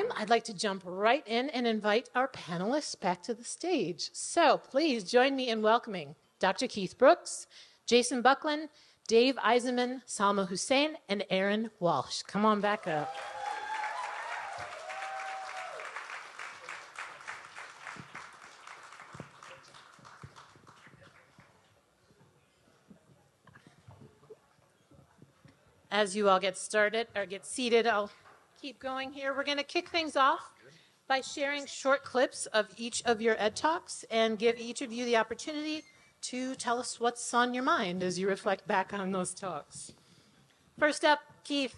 time, I'd like to jump right in and invite our panelists back to the stage. So please join me in welcoming Dr. Keith Brooks, Jason Bucklin, Dave Eisenmann, Salma Hussein, and Erin Walsh. Come on back up. As you all get started or get seated, I'll keep going here. We're going to kick things off by sharing short clips of each of your ed talks and give each of you the opportunity to tell us what's on your mind as you reflect back on those talks. First up, Keith,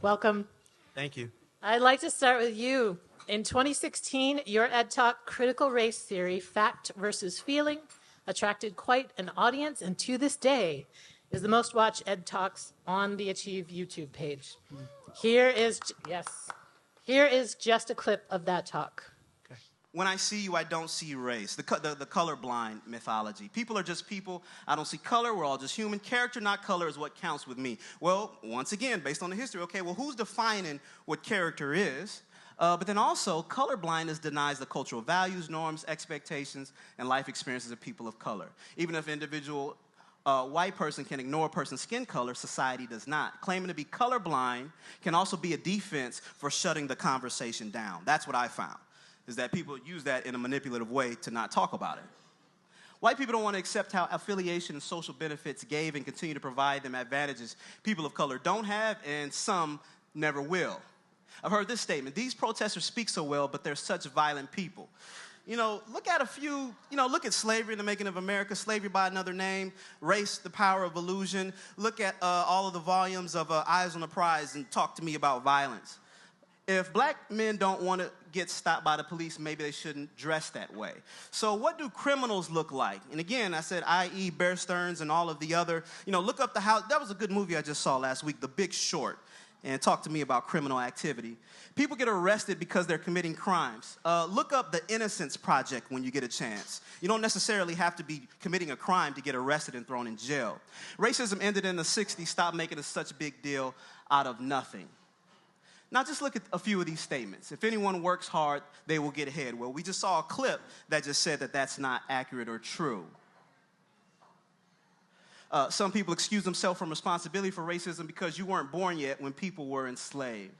welcome. Thank you. I'd like to start with you. In 2016, your ed talk, Critical Race Theory, Fact versus Feeling, attracted quite an audience, and to this day is the most watched ed talks on the Achieve YouTube page. Here is just a clip of that talk. Okay. When I see you, I don't see race. The colorblind mythology. People are just people. I don't see color. We're all just human. Character, not color, is what counts with me. Well, once again, based on the history, okay, well, who's defining what character is? But then also, colorblindness denies the cultural values, norms, expectations, and life experiences of people of color. Even if individual white person can ignore a person's skin color, society does not. Claiming to be colorblind can also be a defense for shutting the conversation down. That's what I found, is that people use that in a manipulative way to not talk about it. White people don't want to accept how affiliation and social benefits gave and continue to provide them advantages people of color don't have, and some never will. I've heard this statement: these protesters speak so well, but they're such violent people. You know, look at look at slavery in the making of America, slavery by another name, race, the power of illusion. Look at all of the volumes of Eyes on the Prize and talk to me about violence. If black men don't want to get stopped by the police, maybe they shouldn't dress that way. So what do criminals look like? And again, I said, i.e. Bear Stearns and all of the other, look up the house. That was a good movie I just saw last week, The Big Short. And talk to me about criminal activity. People get arrested because they're committing crimes. Look up the Innocence Project when you get a chance. You don't necessarily have to be committing a crime to get arrested and thrown in jail. Racism ended in the 60s. Stop making such a big deal out of nothing. Now just look at a few of these statements. If anyone works hard, they will get ahead. Well, we just saw a clip that just said that that's not accurate or true. Some people excuse themselves from responsibility for racism because you weren't born yet when people were enslaved.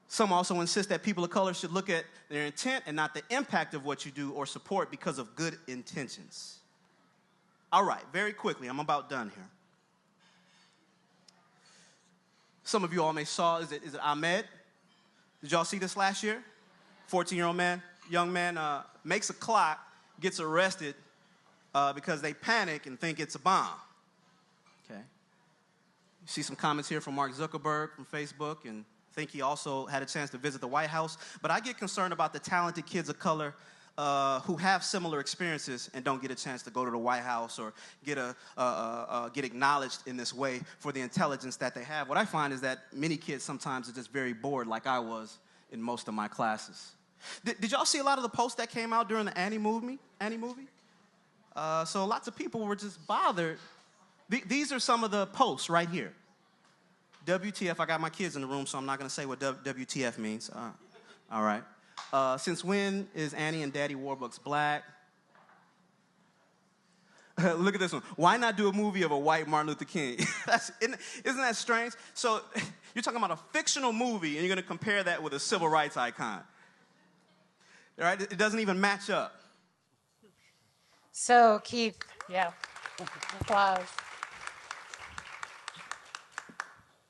Some also insist that people of color should look at their intent and not the impact of what you do or support because of good intentions. All right, very quickly, I'm about done here. Some of you all may saw, is it Ahmed? Did y'all see this last year? 14-year-old man, young man, makes a clock, gets arrested, because they panic and think it's a bomb. Okay. You see some comments here from Mark Zuckerberg from Facebook, and I think he also had a chance to visit the White House. But I get concerned about the talented kids of color who have similar experiences and don't get a chance to go to the White House or get acknowledged in this way for the intelligence that they have. What I find is that many kids sometimes are just very bored, like I was in most of my classes. Did y'all see a lot of the posts that came out during the Annie movie? So lots of people were just bothered. These are some of the posts right here. WTF, I got my kids in the room, so I'm not going to say what WTF means. All right. Since when is Annie and Daddy Warbucks black? Look at this one. Why not do a movie of a white Martin Luther King? Isn't that strange? So you're talking about a fictional movie, and you're going to compare that with a civil rights icon. All right? It doesn't even match up. So, Keith, applause.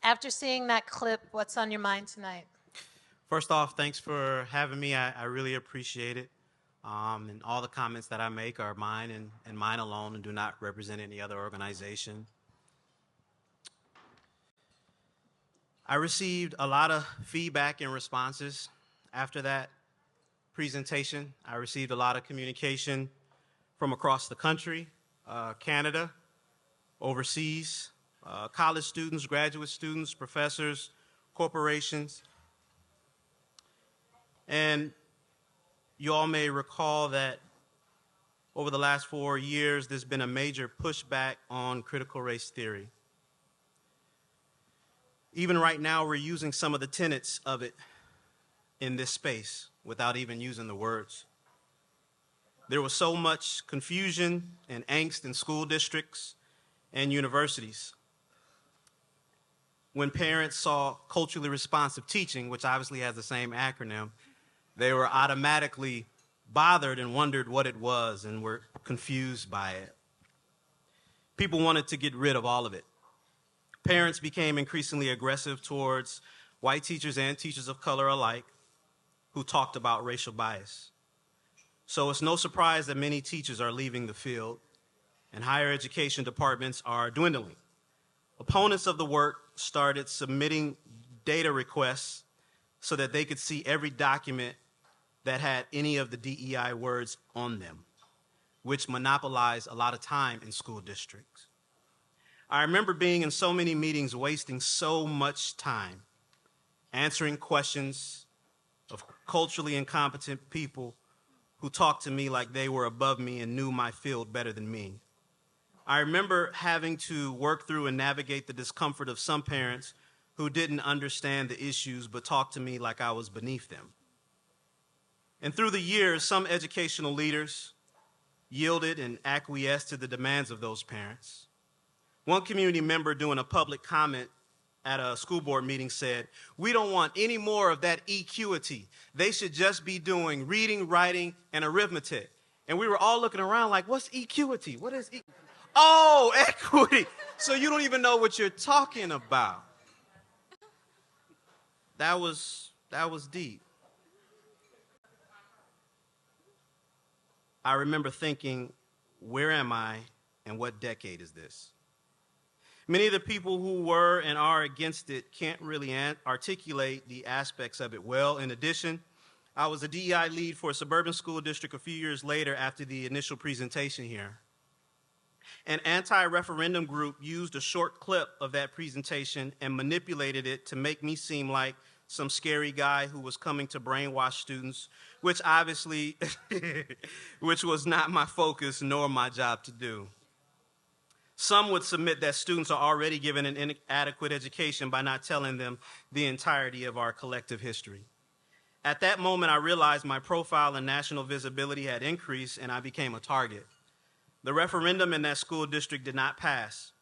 After seeing that clip, what's on your mind tonight? First off, thanks for having me. I really appreciate it. And all the comments that I make are mine and mine alone and do not represent any other organization. I received a lot of feedback and responses after that presentation. I received a lot of communication from across the country, Canada, overseas, college students, graduate students, professors, corporations. And you all may recall that over the last 4 years, there's been a major pushback on critical race theory. Even right now, we're using some of the tenets of it in this space without even using the words. There was so much confusion and angst in school districts and universities. When parents saw culturally responsive teaching, which obviously has the same acronym, they were automatically bothered and wondered what it was and were confused by it. People wanted to get rid of all of it. Parents became increasingly aggressive towards white teachers and teachers of color alike who talked about racial bias. So it's no surprise that many teachers are leaving the field and higher education departments are dwindling. Opponents of the work started submitting data requests so that they could see every document that had any of the DEI words on them, which monopolized a lot of time in school districts. I remember being in so many meetings, wasting so much time answering questions of culturally incompetent people who talked to me like they were above me and knew my field better than me. I remember having to work through and navigate the discomfort of some parents who didn't understand the issues but talked to me like I was beneath them. And through the years, some educational leaders yielded and acquiesced to the demands of those parents. One community member doing a public comment at a school board meeting said, "We don't want any more of that equity. They should just be doing reading, writing, and arithmetic." And we were all looking around like, what's equity? What is equity? Oh, equity. So you don't even know what you're talking about. That was deep. I remember thinking, where am I and what decade is this? Many of the people who were and are against it can't really articulate the aspects of it well. In addition, I was a DEI lead for a suburban school district a few years later after the initial presentation here. An anti-referendum group used a short clip of that presentation and manipulated it to make me seem like some scary guy who was coming to brainwash students, which obviously, which was not my focus nor my job to do. Some would submit that students are already given an inadequate education by not telling them the entirety of our collective history. At that moment, I realized my profile and national visibility had increased and I became a target. The referendum in that school district did not pass,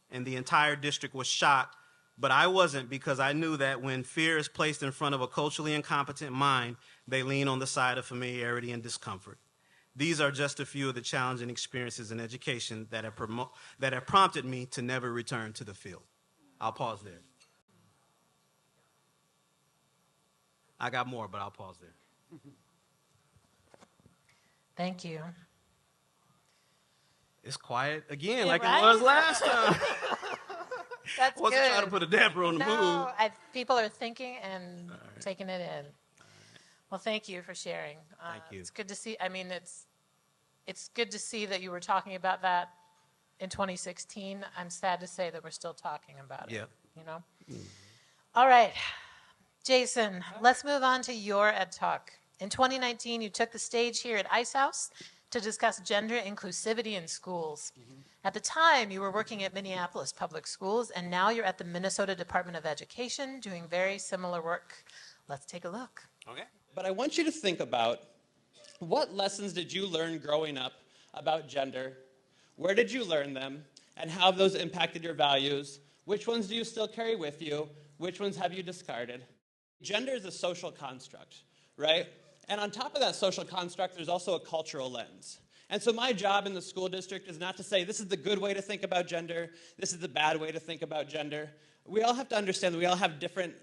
and the entire district was shocked, but I wasn't, because I knew that when fear is placed in front of a culturally incompetent mind, they lean on the side of familiarity and discomfort. These are just a few of the challenging experiences in education that have prompted me to never return to the field. I'll pause there. I got more, but I'll pause there. Thank you. It's quiet again, Yeah, like right? it was last time. That's I wasn't good. trying to put a damper on the mood. People are thinking and taking it in. Well, thank you for sharing. Thank you. It's good to see. I mean, it's good to see that you were talking about that in 2016. I'm sad to say that we're still talking about it. Yeah. You know. Mm-hmm. All right, Jason. Let's move on to your Ed Talk. In 2019, you took the stage here at Ice House to discuss gender inclusivity in schools. Mm-hmm. At the time, you were working at Minneapolis Public Schools, and now you're at the Minnesota Department of Education doing very similar work. Let's take a look. Okay. But I want you to think about, what lessons did you learn growing up about gender? Where did you learn them? And how have those impacted your values? Which ones do you still carry with you? Which ones have you discarded? Gender is a social construct, right? And on top of that social construct, there's also a cultural lens. And so my job in the school district is not to say, this is the good way to think about gender, this is the bad way to think about gender. We all have to understand that we all have different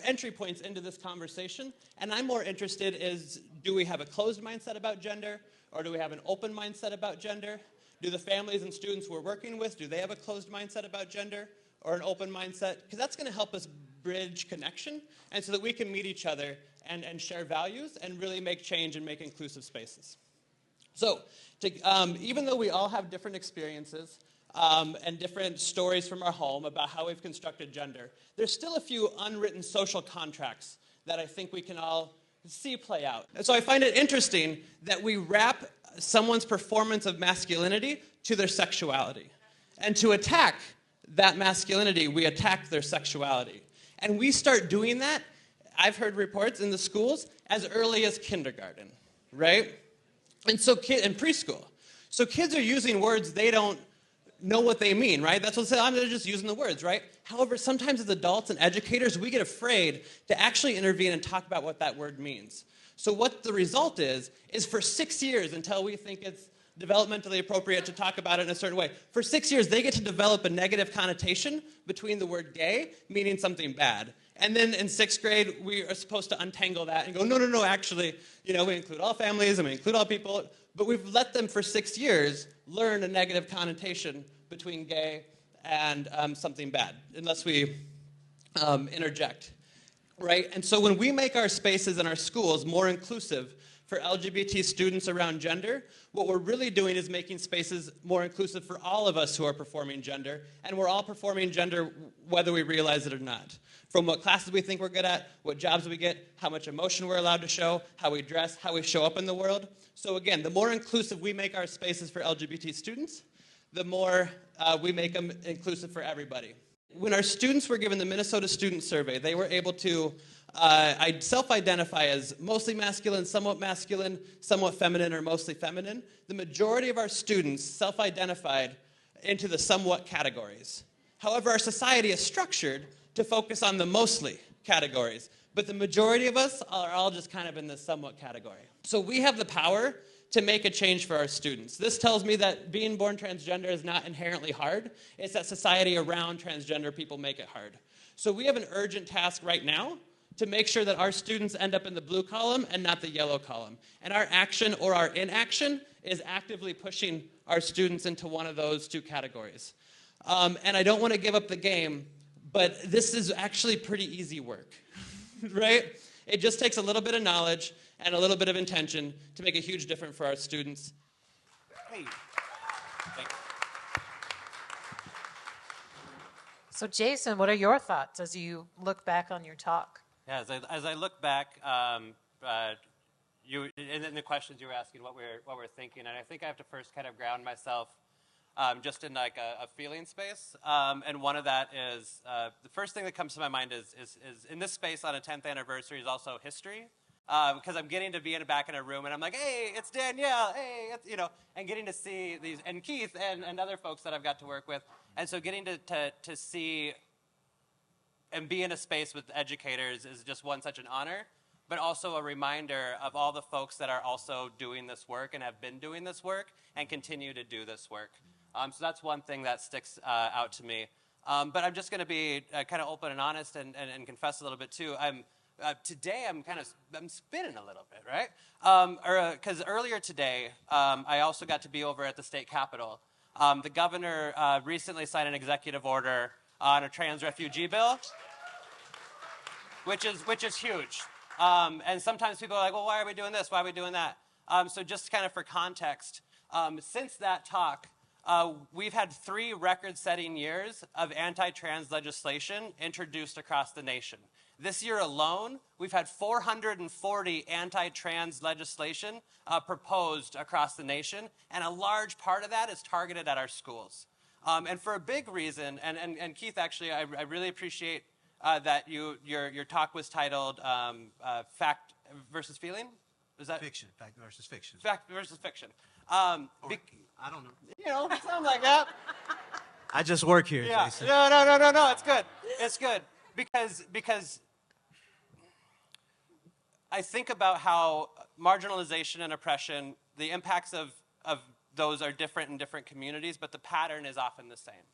entry points into this conversation, and I'm more interested is, do we have a closed mindset about gender, or do we have an open mindset about gender? Do the families and students we're working with, do they have a closed mindset about gender, or an open mindset? Because that's going to help us bridge connection, and so that we can meet each other and share values and really make change and make inclusive spaces. So, even though we all have different experiences, and different stories from our home about how we've constructed gender, there's still a few unwritten social contracts that I think we can all see play out. And so I find it interesting that we wrap someone's performance of masculinity to their sexuality. And to attack that masculinity, we attack their sexuality. And we start doing that, I've heard reports in the schools, as early as kindergarten, right? And so in preschool. So kids are using words they don't know what they mean, right? That's what they're just using the words, right? However, sometimes as adults and educators, we get afraid to actually intervene and talk about what that word means. So what the result is for 6 years, until we think it's developmentally appropriate to talk about it in a certain way, for 6 years, they get to develop a negative connotation between the word gay, meaning something bad. And then in 6th grade, we are supposed to untangle that and go, no, actually, we include all families and we include all people. But we've let them for 6 years learn a negative connotation between gay and something bad, unless we interject, right? And so when we make our spaces in our schools more inclusive for LGBT students around gender, what we're really doing is making spaces more inclusive for all of us who are performing gender, and we're all performing gender whether we realize it or not. From what classes we think we're good at, what jobs we get, how much emotion we're allowed to show, how we dress, how we show up in the world. So again, the more inclusive we make our spaces for LGBT students, the more we make them inclusive for everybody. When our students were given the Minnesota Student Survey, they were able to self-identify as mostly masculine, somewhat feminine, or mostly feminine. The majority of our students self-identified into the somewhat categories. However, our society is structured to focus on the mostly categories, but the majority of us are all just kind of in the somewhat category. So we have the power to make a change for our students. This tells me that being born transgender is not inherently hard. It's that society around transgender people make it hard. So we have an urgent task right now to make sure that our students end up in the blue column and not the yellow column. And our action or our inaction is actively pushing our students into one of those two categories. And I don't want to give up the game, but this is actually pretty easy work, right? It just takes a little bit of knowledge and a little bit of intention to make a huge difference for our students. Hey. So Jason, what are your thoughts as you look back on your talk? Yeah, as I look back, you in the questions you were asking, what we're thinking, and I think I have to first kind of ground myself just in like a feeling space, and one of that is the first thing that comes to my mind is in this space on a 10th anniversary is also history, because I'm getting to be back in a room and I'm like, hey, it's Danielle, hey, it's, and getting to see these, and Keith and other folks that I've got to work with, and so getting to see and be in a space with educators is just one such an honor, but also a reminder of all the folks that are also doing this work and have been doing this work and continue to do this work. So that's one thing that sticks out to me. But I'm just going to be kind of open and honest and confess a little bit too. Today I'm spinning a little bit, right? Because earlier today I also got to be over at the state capitol. The governor recently signed an executive order on a trans refugee bill, which is huge. And sometimes people are like, well, why are we doing this? Why are we doing that? So just kind of for context, since that talk, we've had 3 record-setting years of anti-trans legislation introduced across the nation. This year alone, we've had 440 anti-trans legislation proposed across the nation, and a large part of that is targeted at our schools. And for a big reason, and Keith, actually, I really appreciate that your talk was titled Fact versus Feeling? Was that Fiction, fact versus fiction. Fact versus fiction. I don't know. Something like that. I just work here, Yeah. Jason. No. It's good. It's good because I think about how marginalization and oppression, the impacts of those are different in different communities, but the pattern is often the same,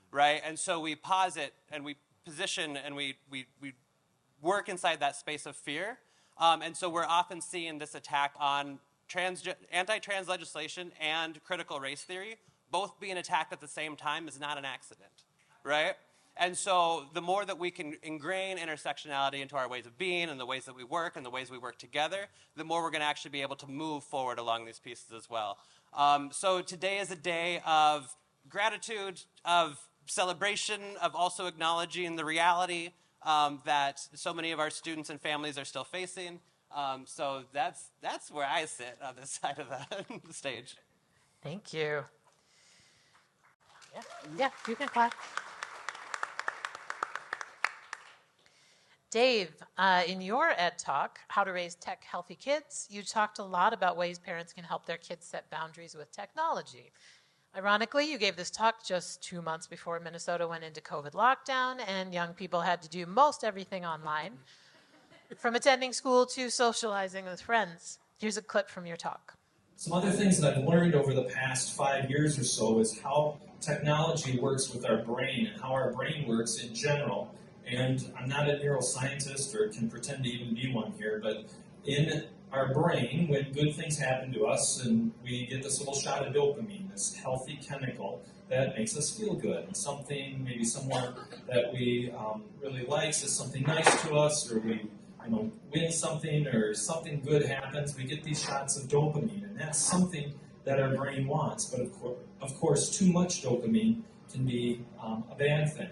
right? And so we posit and we position and we work inside that space of fear. And so we're often seeing this attack on anti-trans legislation and critical race theory, both being attacked at the same time is not an accident, right? And so the more that we can ingrain intersectionality into our ways of being and the ways that we work and the ways we work together, the more we're going to actually be able to move forward along these pieces as well. So today is a day of gratitude, of celebration, of also acknowledging the reality that so many of our students and families are still facing. So that's where I sit on this side of the stage. Thank you. Yeah, you can clap. Dave, in your Ed Talk, How to Raise Tech Healthy Kids, you talked a lot about ways parents can help their kids set boundaries with technology. Ironically, you gave this talk just 2 months before Minnesota went into COVID lockdown and young people had to do most everything online, from attending school to socializing with friends. Here's a clip from your talk. Some other things that I've learned over the past 5 years or so is how technology works with our brain and how our brain works in general. And I'm not a neuroscientist or can pretend to even be one here, but in our brain, when good things happen to us and we get this little shot of dopamine, this healthy chemical that makes us feel good, and something, maybe someone that we really like says something nice to us, or we win something, or something good happens, we get these shots of dopamine, and that's something that our brain wants. But of course, too much dopamine can be a bad thing.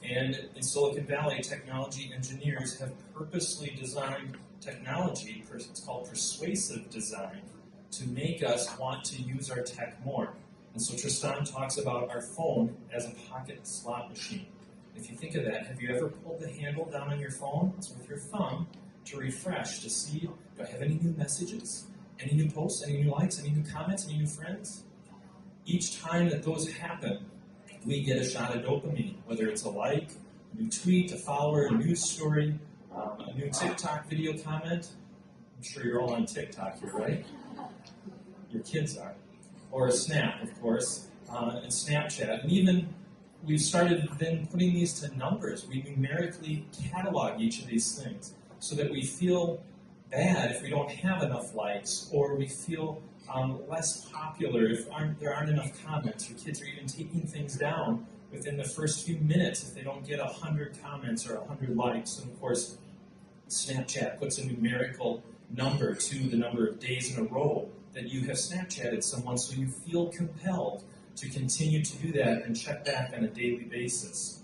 And in Silicon Valley, technology engineers have purposely designed technology, it's called persuasive design, to make us want to use our tech more. And so Tristan talks about our phone as a pocket slot machine. If you think of that, have you ever pulled the handle down on your phone? It's with your thumb to refresh, to see, do I have any new messages? Any new posts? Any new likes? Any new comments? Any new friends? Each time that those happen, we get a shot of dopamine, whether it's a like, a new tweet, a follower, a news story, a new TikTok video comment. I'm sure you're all on TikTok here, right? Your kids are. Or a Snap, of course, and Snapchat. And even we've started then putting these to numbers. We numerically catalog each of these things so that we feel bad if we don't have enough likes, or we feel less popular if there aren't enough comments, or kids are even taking things down within the first few minutes if they don't get 100 comments or 100 likes. And of course, Snapchat puts a numerical number to the number of days in a row that you have Snapchatted someone, so you feel compelled to continue to do that and check back on a daily basis.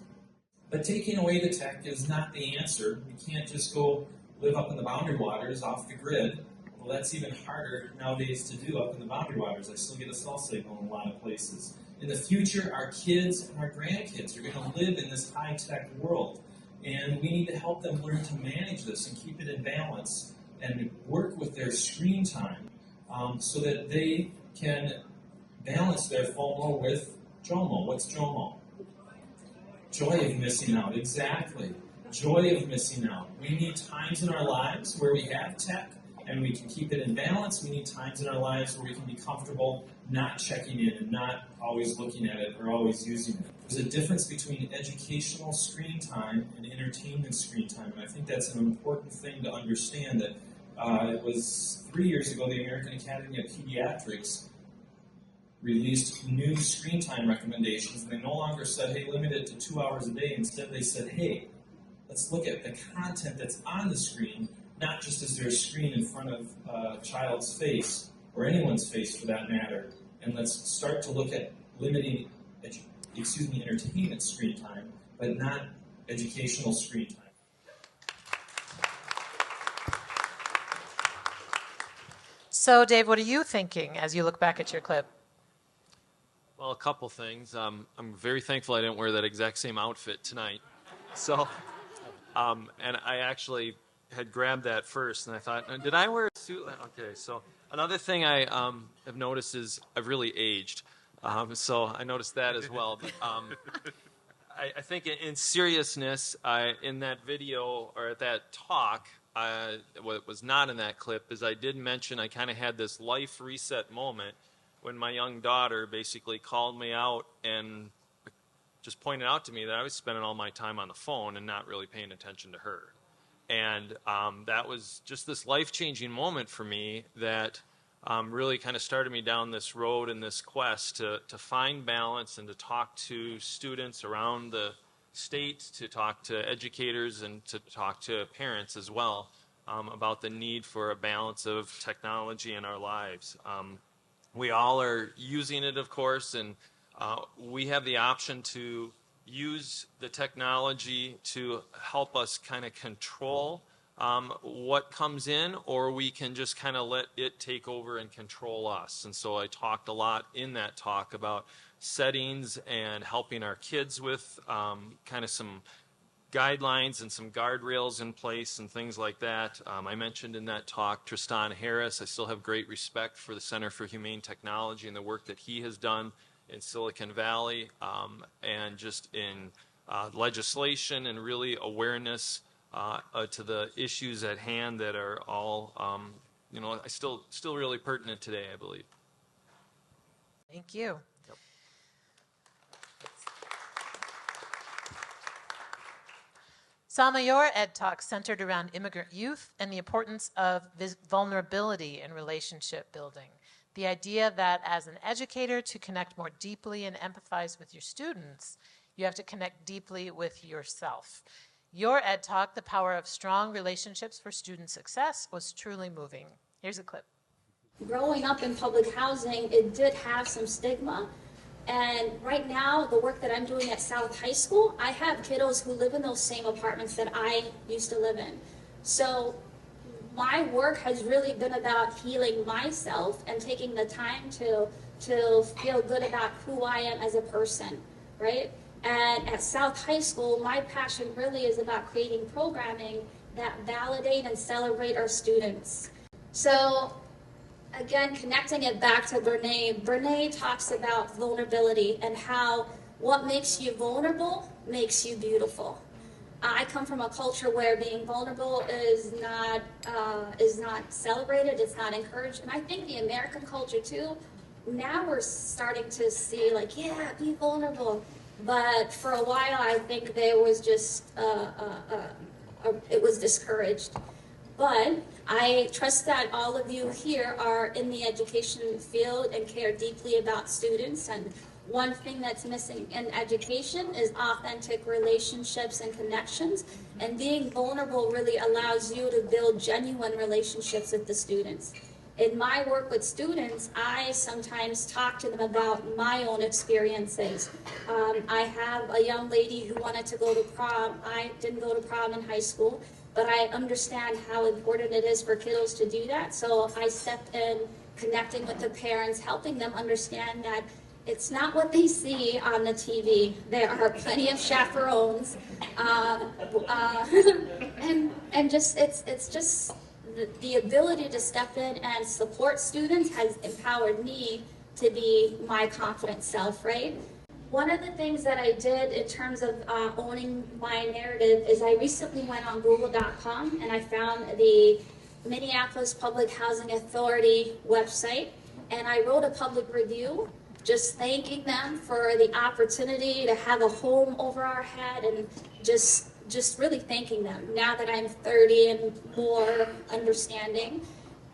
But taking away the tech is not the answer. We can't just go live up in the boundary waters off the grid. Well, that's even harder nowadays to do up in the boundary waters. I still get a cell signal in a lot of places. In the future, our kids and our grandkids are going to live in this high-tech world, and we need to help them learn to manage this and keep it in balance and work with their screen time so that they can balance their FOMO with JOMO. What's JOMO? Joy of missing out, exactly. Joy of missing out. We need times in our lives where we have tech and we can keep it in balance. We need times in our lives where we can be comfortable not checking in and not always looking at it or always using it. There's a difference between educational screen time and entertainment screen time, and I think that's an important thing to understand. That it was 3 years ago the American Academy of Pediatrics released new screen time recommendations, and they no longer said, hey, limit it to 2 hours a day. Instead, they said, hey, let's look at the content that's on the screen, not just as there's a screen in front of a child's face, or anyone's face for that matter, and let's start to look at limiting entertainment screen time, but not educational screen time. So, Dave, what are you thinking as you look back at your clip? Well, a couple things. I'm very thankful I didn't wear that exact same outfit tonight. So, and I actually had grabbed that first, and I thought, did I wear a suit? Okay, so another thing I have noticed is I've really aged. So I noticed that as well. But, I think in seriousness, in that video or at that talk, what was not in that clip is I did mention I kind of had this life reset moment when my young daughter basically called me out and just pointed out to me that I was spending all my time on the phone and not really paying attention to her. And that was just this life-changing moment for me that really kind of started me down this road and this quest to find balance and to talk to students around the state, to talk to educators, and to talk to parents as well about the need for a balance of technology in our lives. We all are using it, of course, and we have the option to use the technology to help us kind of control what comes in, or we can just kind of let it take over and control us. And so I talked a lot in that talk about settings and helping our kids with kind of some guidelines and some guardrails in place and things like that. I mentioned in that talk Tristan Harris. I still have great respect for the Center for Humane Technology and the work that he has done in Silicon Valley, and just in legislation and really awareness to the issues at hand that are all, still really pertinent today, I believe. Thank you. Salma, your Ed Talk centered around immigrant youth and the importance of vulnerability in relationship building. The idea that as an educator, to connect more deeply and empathize with your students, you have to connect deeply with yourself. Your Ed Talk, The Power of Strong Relationships for Student Success, was truly moving. Here's a clip. Growing up in public housing, it did have some stigma. And right now, the work that I'm doing at South High School, I have kiddos who live in those same apartments that I used to live in. So my work has really been about healing myself and taking the time to feel good about who I am as a person, right? And at South High School, my passion really is about creating programming that validate and celebrate our students. So again, connecting it back to Brene talks about vulnerability and how what makes you vulnerable makes you beautiful. I come from a culture where being vulnerable is not celebrated, it's not encouraged, and I think the American culture too. Now we're starting to see like, yeah, be vulnerable, but for a while I think there was just it was discouraged. But I trust that all of you here are in the education field and care deeply about students. And one thing that's missing in education is authentic relationships and connections. And being vulnerable really allows you to build genuine relationships with the students. In my work with students, I sometimes talk to them about my own experiences. I have a young lady who wanted to go to prom. I didn't go to prom in high school, but I understand how important it is for kiddos to do that. So I stepped in, connecting with the parents, helping them understand that it's not what they see on the TV. There are plenty of chaperones, and just it's just the ability to step in and support students has empowered me to be my confident self, right? One of the things that I did in terms of owning my narrative is I recently went on Google.com and I found the Minneapolis Public Housing Authority website, and I wrote a public review just thanking them for the opportunity to have a home over our head, and just really thanking them now that I'm 30 and more understanding.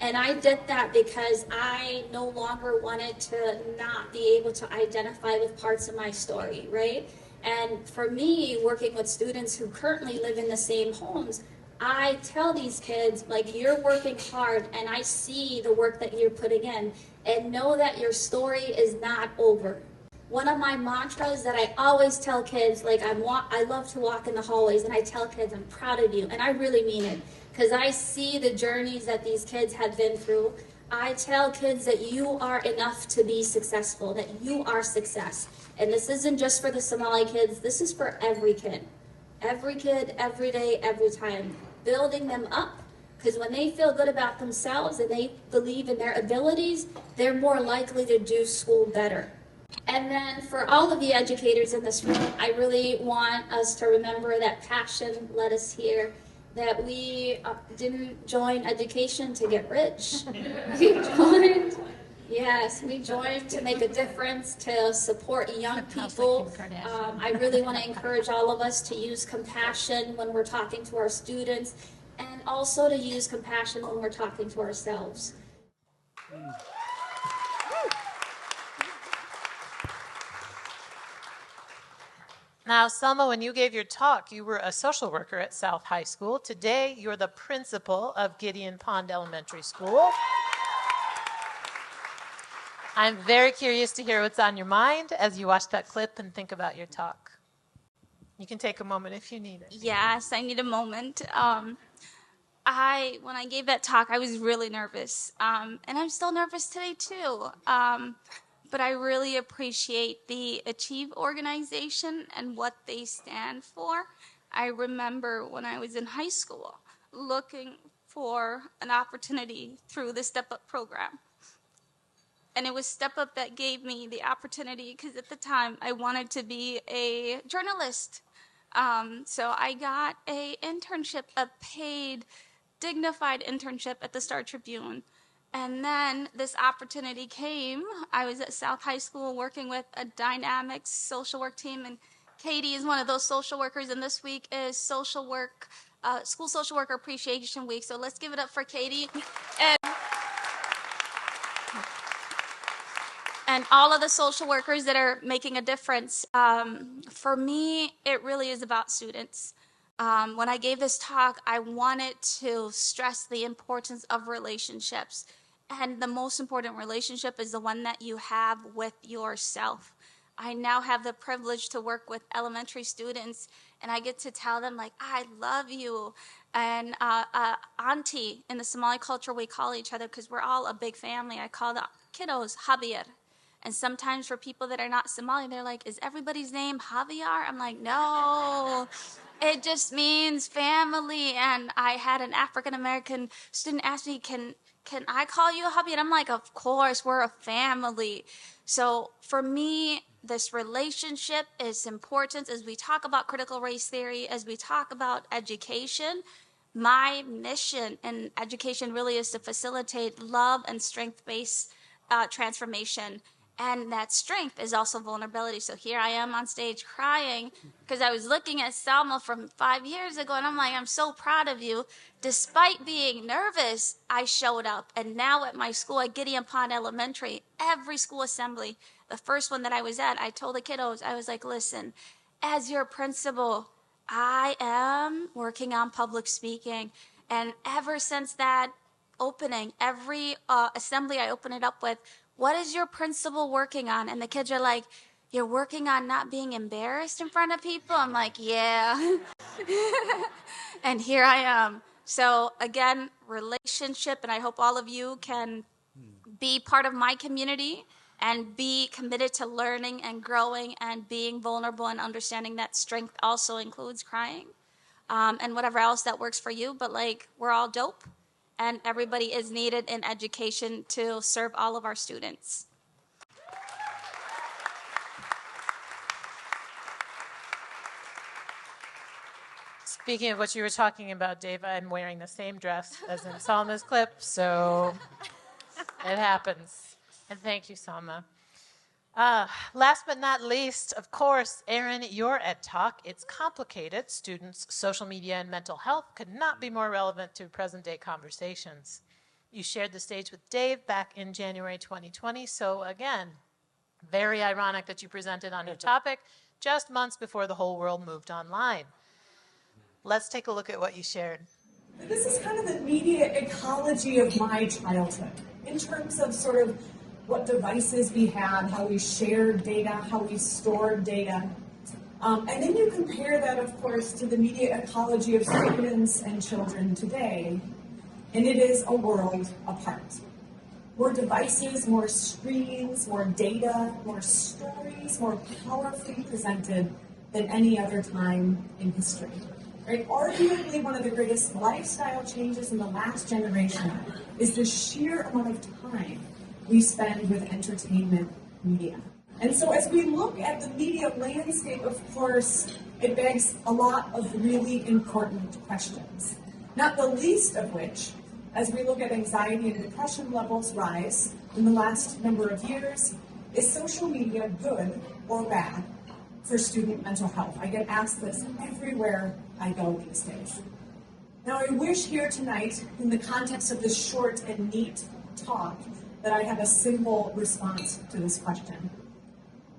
And I did that because I no longer wanted to not be able to identify with parts of my story, right? And for me, working with students who currently live in the same homes, I tell these kids, like, you're working hard and I see the work that you're putting in, and know that your story is not over. One of my mantras that I always tell kids, like I love to walk in the hallways, and I tell kids, I'm proud of you, and I really mean it, because I see the journeys that these kids have been through. I tell kids that you are enough to be successful, that you are success. And this isn't just for the Somali kids, this is for every kid, every day, every time. Building them up, because when they feel good about themselves and they believe in their abilities, they're more likely to do school better. And then for all of the educators in this room, I really want us to remember that passion led us here, that we didn't join education to get rich. We joined to make a difference, to support young people. I really want to encourage all of us to use compassion when we're talking to our students, and also to use compassion when we're talking to ourselves. Now, Salma, when you gave your talk, you were a social worker at South High School. Today, you're the principal of Gideon Pond Elementary School. I'm very curious to hear what's on your mind as you watch that clip and think about your talk. You can take a moment if you need it. Yes, I need a moment. When I gave that talk, I was really nervous, and I'm still nervous today too. But I really appreciate the Achieve organization and what they stand for. I remember when I was in high school looking for an opportunity through the Step Up program. And it was Step Up that gave me the opportunity, because at the time I wanted to be a journalist. So I got a internship, a paid, dignified internship at the Star Tribune. And then this opportunity came. I was at South High School working with a dynamic social work team, and Katie is one of those social workers, and this week is School Social Worker Appreciation Week. So let's give it up for Katie. And all of the social workers that are making a difference. For me, it really is about students. When I gave this talk, I wanted to stress the importance of relationships. And the most important relationship is the one that you have with yourself. I now have the privilege to work with elementary students, and I get to tell them, like, I love you. And auntie, in the Somali culture, we call each other, because we're all a big family. I call the kiddos Javier. And sometimes for people that are not Somali, they're like, is everybody's name Javier? I'm like, no, it just means family. And I had an African-American student ask me, can I call you Javier? I'm like, of course, we're a family. So for me, this relationship is important. As we talk about critical race theory, as we talk about education, my mission in education really is to facilitate love and strength-based transformation. And that strength is also vulnerability. So here I am on stage crying because I was looking at Salma from 5 years ago, and I'm like, I'm so proud of you. Despite being nervous, I showed up. And now at my school at Gideon Elementary, every school assembly, the first one that I was at, I told the kiddos, I was like, listen, as your principal, I am working on public speaking. And ever since that opening, every assembly I open it up with, what is your principal working on? And the kids are like, you're working on not being embarrassed in front of people? I'm like, yeah. And here I am. So again, relationship, and I hope all of you can be part of my community and be committed to learning and growing and being vulnerable and understanding that strength also includes crying and whatever else that works for you. But like, we're all dope. And everybody is needed in education to serve all of our students. Speaking of what you were talking about, Dave, I'm wearing the same dress as in Salma's clip, so it happens. And thank you, Salma. Last but not least, of course, Erin, your Ed Talk. It's complicated. Students, social media, and mental health could not be more relevant to present-day conversations. You shared the stage with Dave back in January 2020, so again, very ironic that you presented on your topic just months before the whole world moved online. Let's take a look at what you shared. This is kind of the media ecology of my childhood in terms of sort of what devices we had, how we shared data, how we stored data. And then you compare that, of course, to the media ecology of students and children today, and it is a world apart. More devices, more screens, more data, more stories, more powerfully presented than any other time in history. Right? Arguably one of the greatest lifestyle changes in the last generation is the sheer amount of time we spend with entertainment media. And so as we look at the media landscape, of course, it begs a lot of really important questions. Not the least of which, as we look at anxiety and depression levels rise in the last number of years, is social media good or bad for student mental health? I get asked this everywhere I go these days. Now I wish here tonight, in the context of this short and neat talk, that I have a simple response to this question.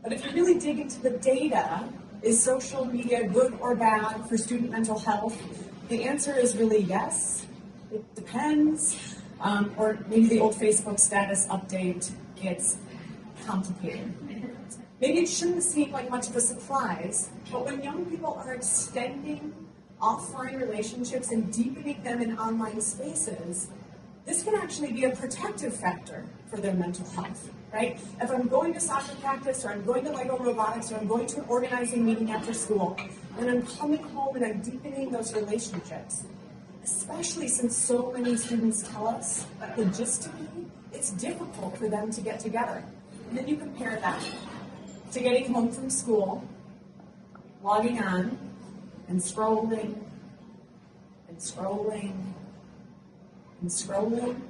But if you really dig into the data, is social media good or bad for student mental health? The answer is really yes. It depends. Or maybe the old Facebook status update gets complicated. Maybe it shouldn't seem like much of a surprise, but when young people are extending offline relationships and deepening them in online spaces, this can actually be a protective factor for their mental health, right? If I'm going to soccer practice, or I'm going to Lego robotics, or I'm going to an organizing meeting after school, and I'm coming home and I'm deepening those relationships, especially since so many students tell us that logistically, it's difficult for them to get together. And then you compare that to getting home from school, logging on, and scrolling, and scrolling, and scrolling.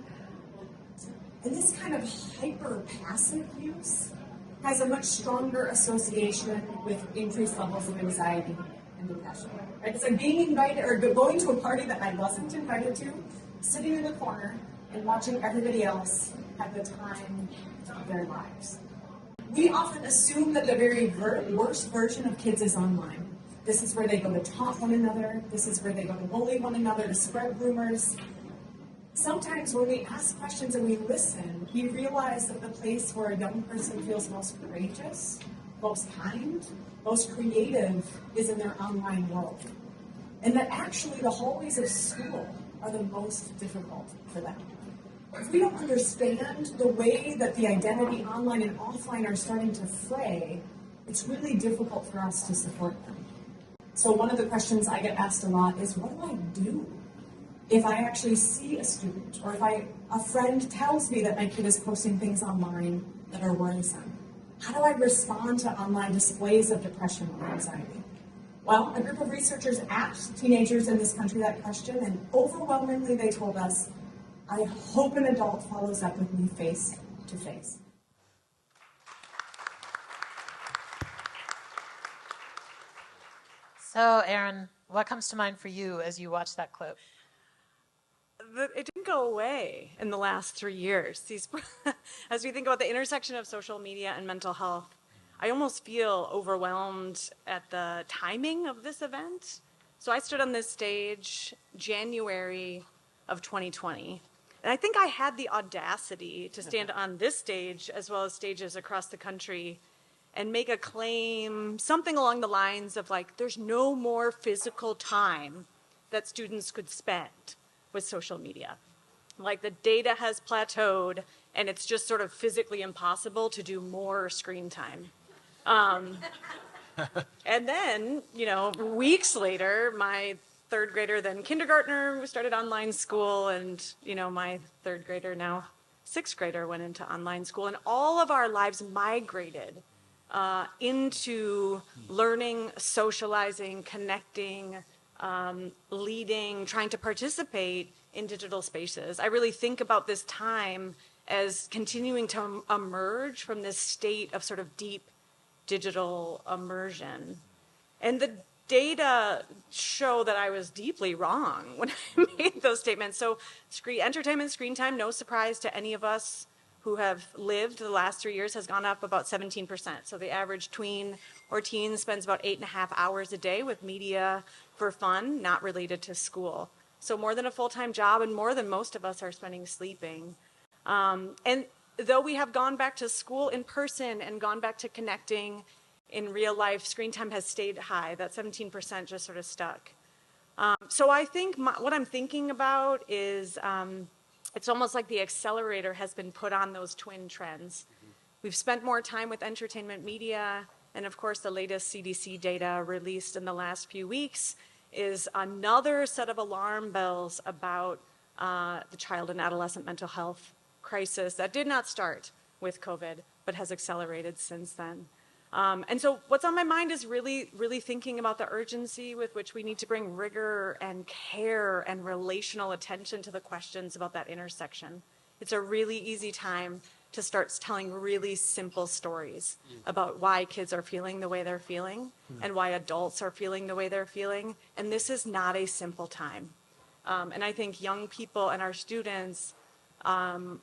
And this kind of hyper-passive use has a much stronger association with increased levels of anxiety and depression. Right? It's like being invited or going to a party that I wasn't invited to, sitting in the corner and watching everybody else have the time of their lives. We often assume that the very worst version of kids is online. This is where they go to taunt one another. This is where they go to bully one another, to spread rumors. Sometimes when we ask questions and we listen, we realize that the place where a young person feels most courageous, most kind, most creative is in their online world. And that actually the hallways of school are the most difficult for them. If we don't understand the way that the identity online and offline are starting to fray, it's really difficult for us to support them. So one of the questions I get asked a lot is, what do I do if I actually see a student, or if a friend tells me that my kid is posting things online that are worrisome? How do I respond to online displays of depression or anxiety? Well, a group of researchers asked teenagers in this country that question, and overwhelmingly they told us, I hope an adult follows up with me face to face. So, Erin, what comes to mind for you as you watch that clip? It didn't go away in the last 3 years. As we think about the intersection of social media and mental health, I almost feel overwhelmed at the timing of this event. So I stood on this stage January of 2020. And I think I had the audacity to stand on this stage, as well as stages across the country, and make a claim, something along the lines of like, there's no more physical time that students could spend with social media. Like the data has plateaued and it's just sort of physically impossible to do more screen time. And then, weeks later, my third grader, then kindergartner, we started online school, and, my third grader, now sixth grader, went into online school, and all of our lives migrated into learning, socializing, connecting, leading, trying to participate in digital spaces. I really think about this time as continuing to emerge from this state of sort of deep digital immersion. And the data show that I was deeply wrong when I made those statements. So entertainment screen time, no surprise to any of us who have lived the last 3 years, has gone up about 17%. So the average tween or teen spends about 8.5 hours a day with media for fun, not related to school. So more than a full-time job and more than most of us are spending sleeping. And though we have gone back to school in person and gone back to connecting in real life, screen time has stayed high. That 17% just sort of stuck. So I think what I'm thinking about is it's almost like the accelerator has been put on those twin trends. We've spent more time with entertainment media, and of course the latest CDC data released in the last few weeks is another set of alarm bells about the child and adolescent mental health crisis that did not start with COVID, but has accelerated since then. And so what's on my mind is really, really thinking about the urgency with which we need to bring rigor and care and relational attention to the questions about that intersection. It's a really easy time to start telling really simple stories about why kids are feeling the way they're feeling and why adults are feeling the way they're feeling. And this is not a simple time. And I think young people and our students,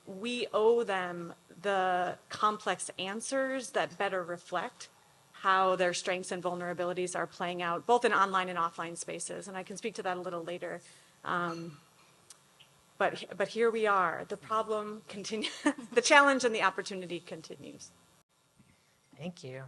we owe them the complex answers that better reflect how their strengths and vulnerabilities are playing out, both in online and offline spaces. And I can speak to that a little later. But here we are. The problem continues. The challenge and the opportunity continues. Thank you.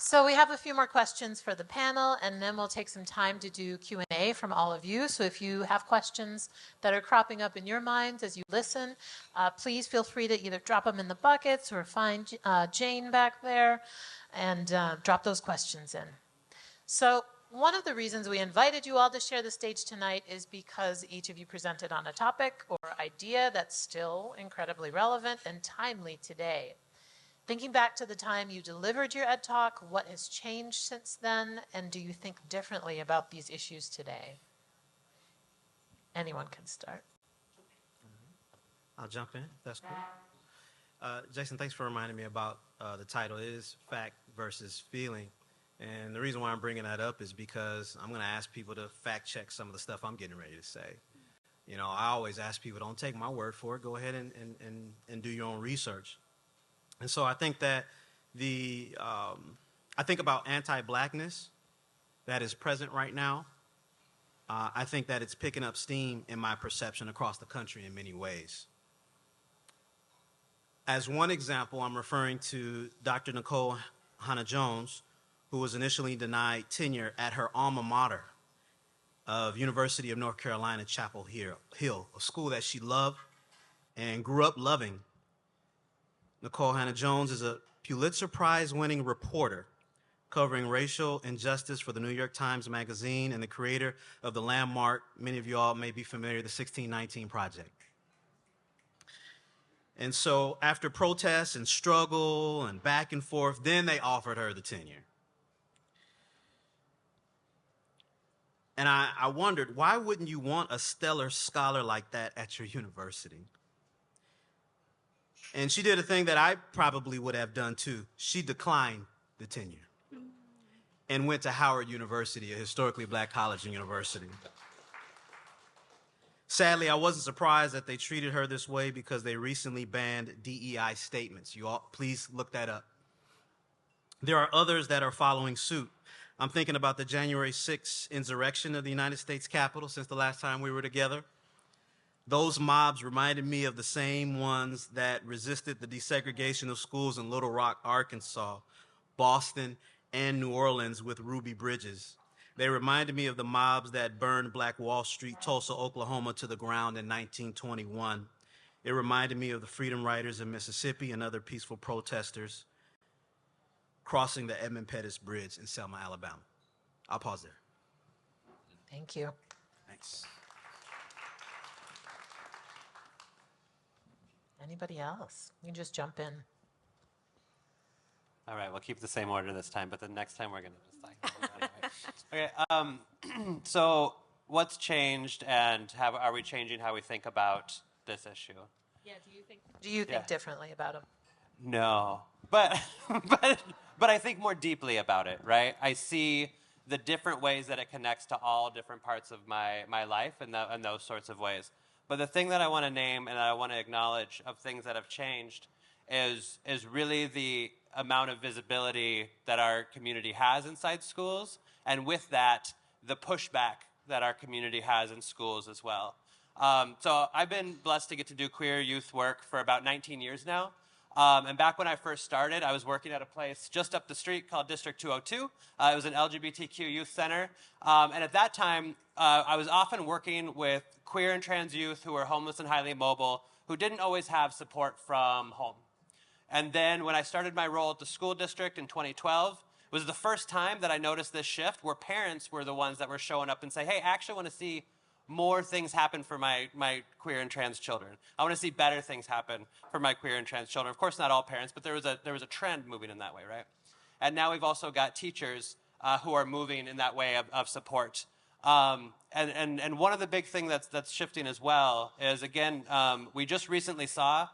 So we have a few more questions for the panel, and then we'll take some time to do Q&A from all of you. So if you have questions that are cropping up in your minds as you listen, please feel free to either drop them in the buckets or find Jane back there and drop those questions in. So one of the reasons we invited you all to share the stage tonight is because each of you presented on a topic or idea that's still incredibly relevant and timely today. Thinking back to the time you delivered your ed talk, what has changed since then, and do you think differently about these issues today? Anyone can start. I'll jump in, if that's cool. Jason, thanks for reminding me about the title. It is Fact versus Feeling. And the reason why I'm bringing that up is because I'm going to ask people to fact check some of the stuff I'm getting ready to say. You know, I always ask people, don't take my word for it. Go ahead and do your own research. And so I think that I think about anti-blackness that is present right now. I think that it's picking up steam in my perception across the country in many ways. As one example, I'm referring to Dr. Anoka-Hennepin Jones, who was initially denied tenure at her alma mater of University of North Carolina, Chapel Hill, a school that she loved and grew up loving. Anoka-Hennepin Jones is a Pulitzer Prize-winning reporter covering racial injustice for the New York Times Magazine and the creator of the landmark, many of you all may be familiar, the 1619 Project. And so after protests and struggle and back and forth, then they offered her the tenure. And I wondered, why wouldn't you want a stellar scholar like that at your university? And she did a thing that I probably would have done too. She declined the tenure and went to Howard University, a historically black college and university. Sadly, I wasn't surprised that they treated her this way because they recently banned DEI statements. You all, please look that up. There are others that are following suit. I'm thinking about the January 6th insurrection of the United States Capitol since the last time we were together. Those mobs reminded me of the same ones that resisted the desegregation of schools in Little Rock, Arkansas, Boston, and New Orleans with Ruby Bridges. They reminded me of the mobs that burned Black Wall Street, Tulsa, Oklahoma to the ground in 1921. It reminded me of the Freedom Riders in Mississippi and other peaceful protesters crossing the Edmund Pettus Bridge in Selma, Alabama. I'll pause there. Thank you. Thanks. Anybody else? You can just jump in. All right, we'll keep the same order this time, but the next time we're going to just Okay, so what's changed, and are we changing how we think about this issue? Yeah, do you think differently about them? No, but I think more deeply about it, right? I see the different ways that it connects to all different parts of my life and those sorts of ways. But the thing that I want to name and that I want to acknowledge of things that have changed is really the amount of visibility that our community has inside schools, and with that, the pushback that our community has in schools as well. So I've been blessed to get to do queer youth work for about 19 years now. And back when I first started, I was working at a place just up the street called District 202. It was an LGBTQ youth center. And at that time, I was often working with queer and trans youth who were homeless and highly mobile, who didn't always have support from home. And then when I started my role at the school district in 2012, it was the first time that I noticed this shift where parents were the ones that were showing up and say, hey, I actually want to see more things happen for my queer and trans children. I want to see better things happen for my queer and trans children. Of course, not all parents, but there was a trend moving in that way, right? And now we've also got teachers who are moving in that way of support. And one of the big things that's shifting as well is, again, we just recently saw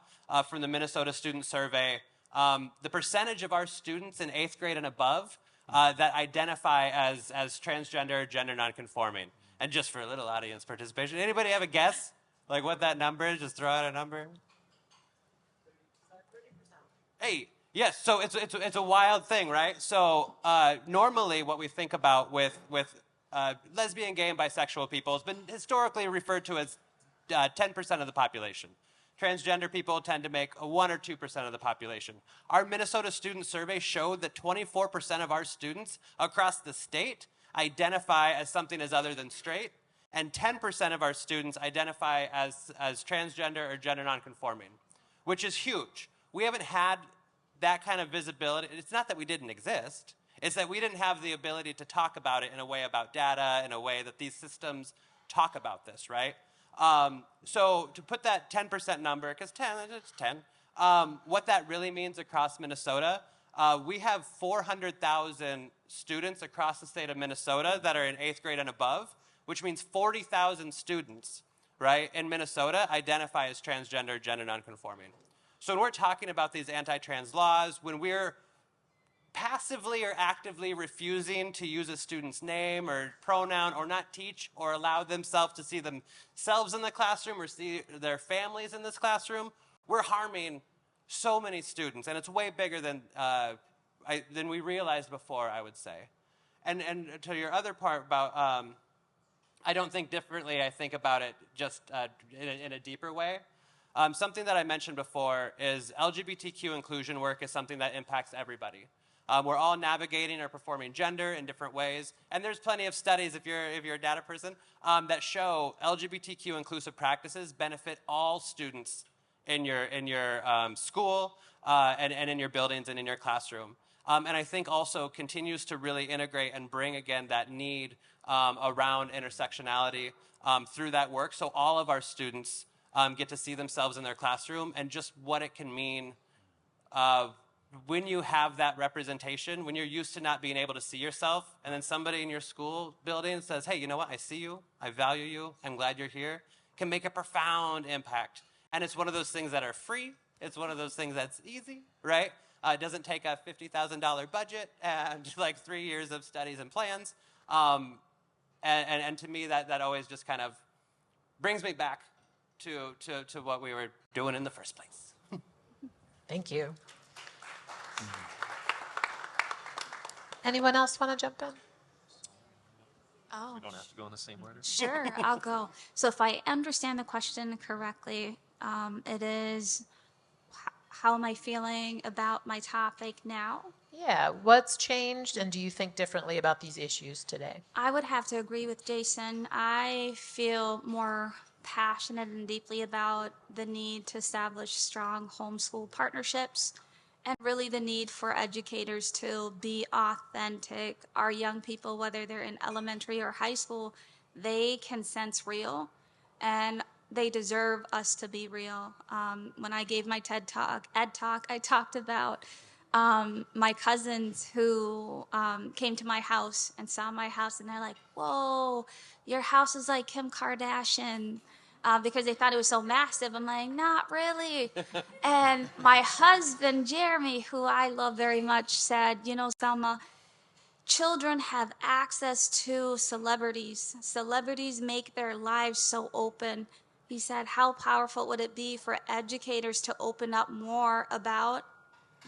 from the Minnesota Student Survey, the percentage of our students in 8th grade and above that identify as transgender, gender nonconforming. And just for a little audience participation, anybody have a guess? Like what that number is? Just throw out a number. 30%. Hey, yes. So it's a wild thing, right? So normally, what we think about with lesbian, gay, and bisexual people has been historically referred to as 10% of the population. transgender people tend to make 1 or 2% of the population. Our Minnesota student survey showed that 24% of our students across the state identify as something as other than straight, and 10% of our students identify as transgender or gender nonconforming, which is huge. We haven't had that kind of visibility. It's not that we didn't exist. It's that we didn't have the ability to talk about it in a way about data, in a way that these systems talk about this, right? So to put that 10% number, because 10, it's 10, what that really means across Minnesota, we have 400,000 students across the state of Minnesota that are in 8th grade and above, which means 40,000 students, right, in Minnesota identify as transgender, gender nonconforming. So when we're talking about these anti-trans laws, when we're passively or actively refusing to use a student's name or pronoun or not teach or allow themselves to see themselves in the classroom or see their families in this classroom, we're harming so many students, and it's way bigger than we realized before, I would say. And to your other part about, I don't think differently, I think about it just in a deeper way. Something that I mentioned before is LGBTQ inclusion work is something that impacts everybody. We're all navigating or performing gender in different ways, and there's plenty of studies, if you're a data person, that show LGBTQ inclusive practices benefit all students in your school and in your buildings and in your classroom. And I think also continues to really integrate and bring again that need around intersectionality through that work, so all of our students get to see themselves in their classroom and just what it can mean when you have that representation, when you're used to not being able to see yourself, and then somebody in your school building says, hey, you know what, I see you, I value you, I'm glad you're here, can make a profound impact. And it's one of those things that are free, it's one of those things that's easy, right? It doesn't take a $50,000 budget and like 3 years of studies and plans. And to me, that always just kind of brings me back to what we were doing in the first place. Thank you. Anyone else want to jump in? Oh, We don't have to go in the same order. sure, I'll go. So if I understand the question correctly, it is, how am I feeling about my topic now? Yeah, what's changed, and do you think differently about these issues today? I would have to agree with Jason. I feel more passionate and deeply about the need to establish strong homeschool partnerships and really the need for educators to be authentic. Our young people, whether they're in elementary or high school, they can sense real, and they deserve us to be real. When I gave my TED Talk, I talked about my cousins who came to my house and saw my house, and they're like, whoa, your house is like Kim Kardashian, because they thought it was so massive. I'm like, not really. And my husband, Jeremy, who I love very much, said, you know, Salma, children have access to celebrities. Celebrities make their lives so open. He said, how powerful would it be for educators to open up more about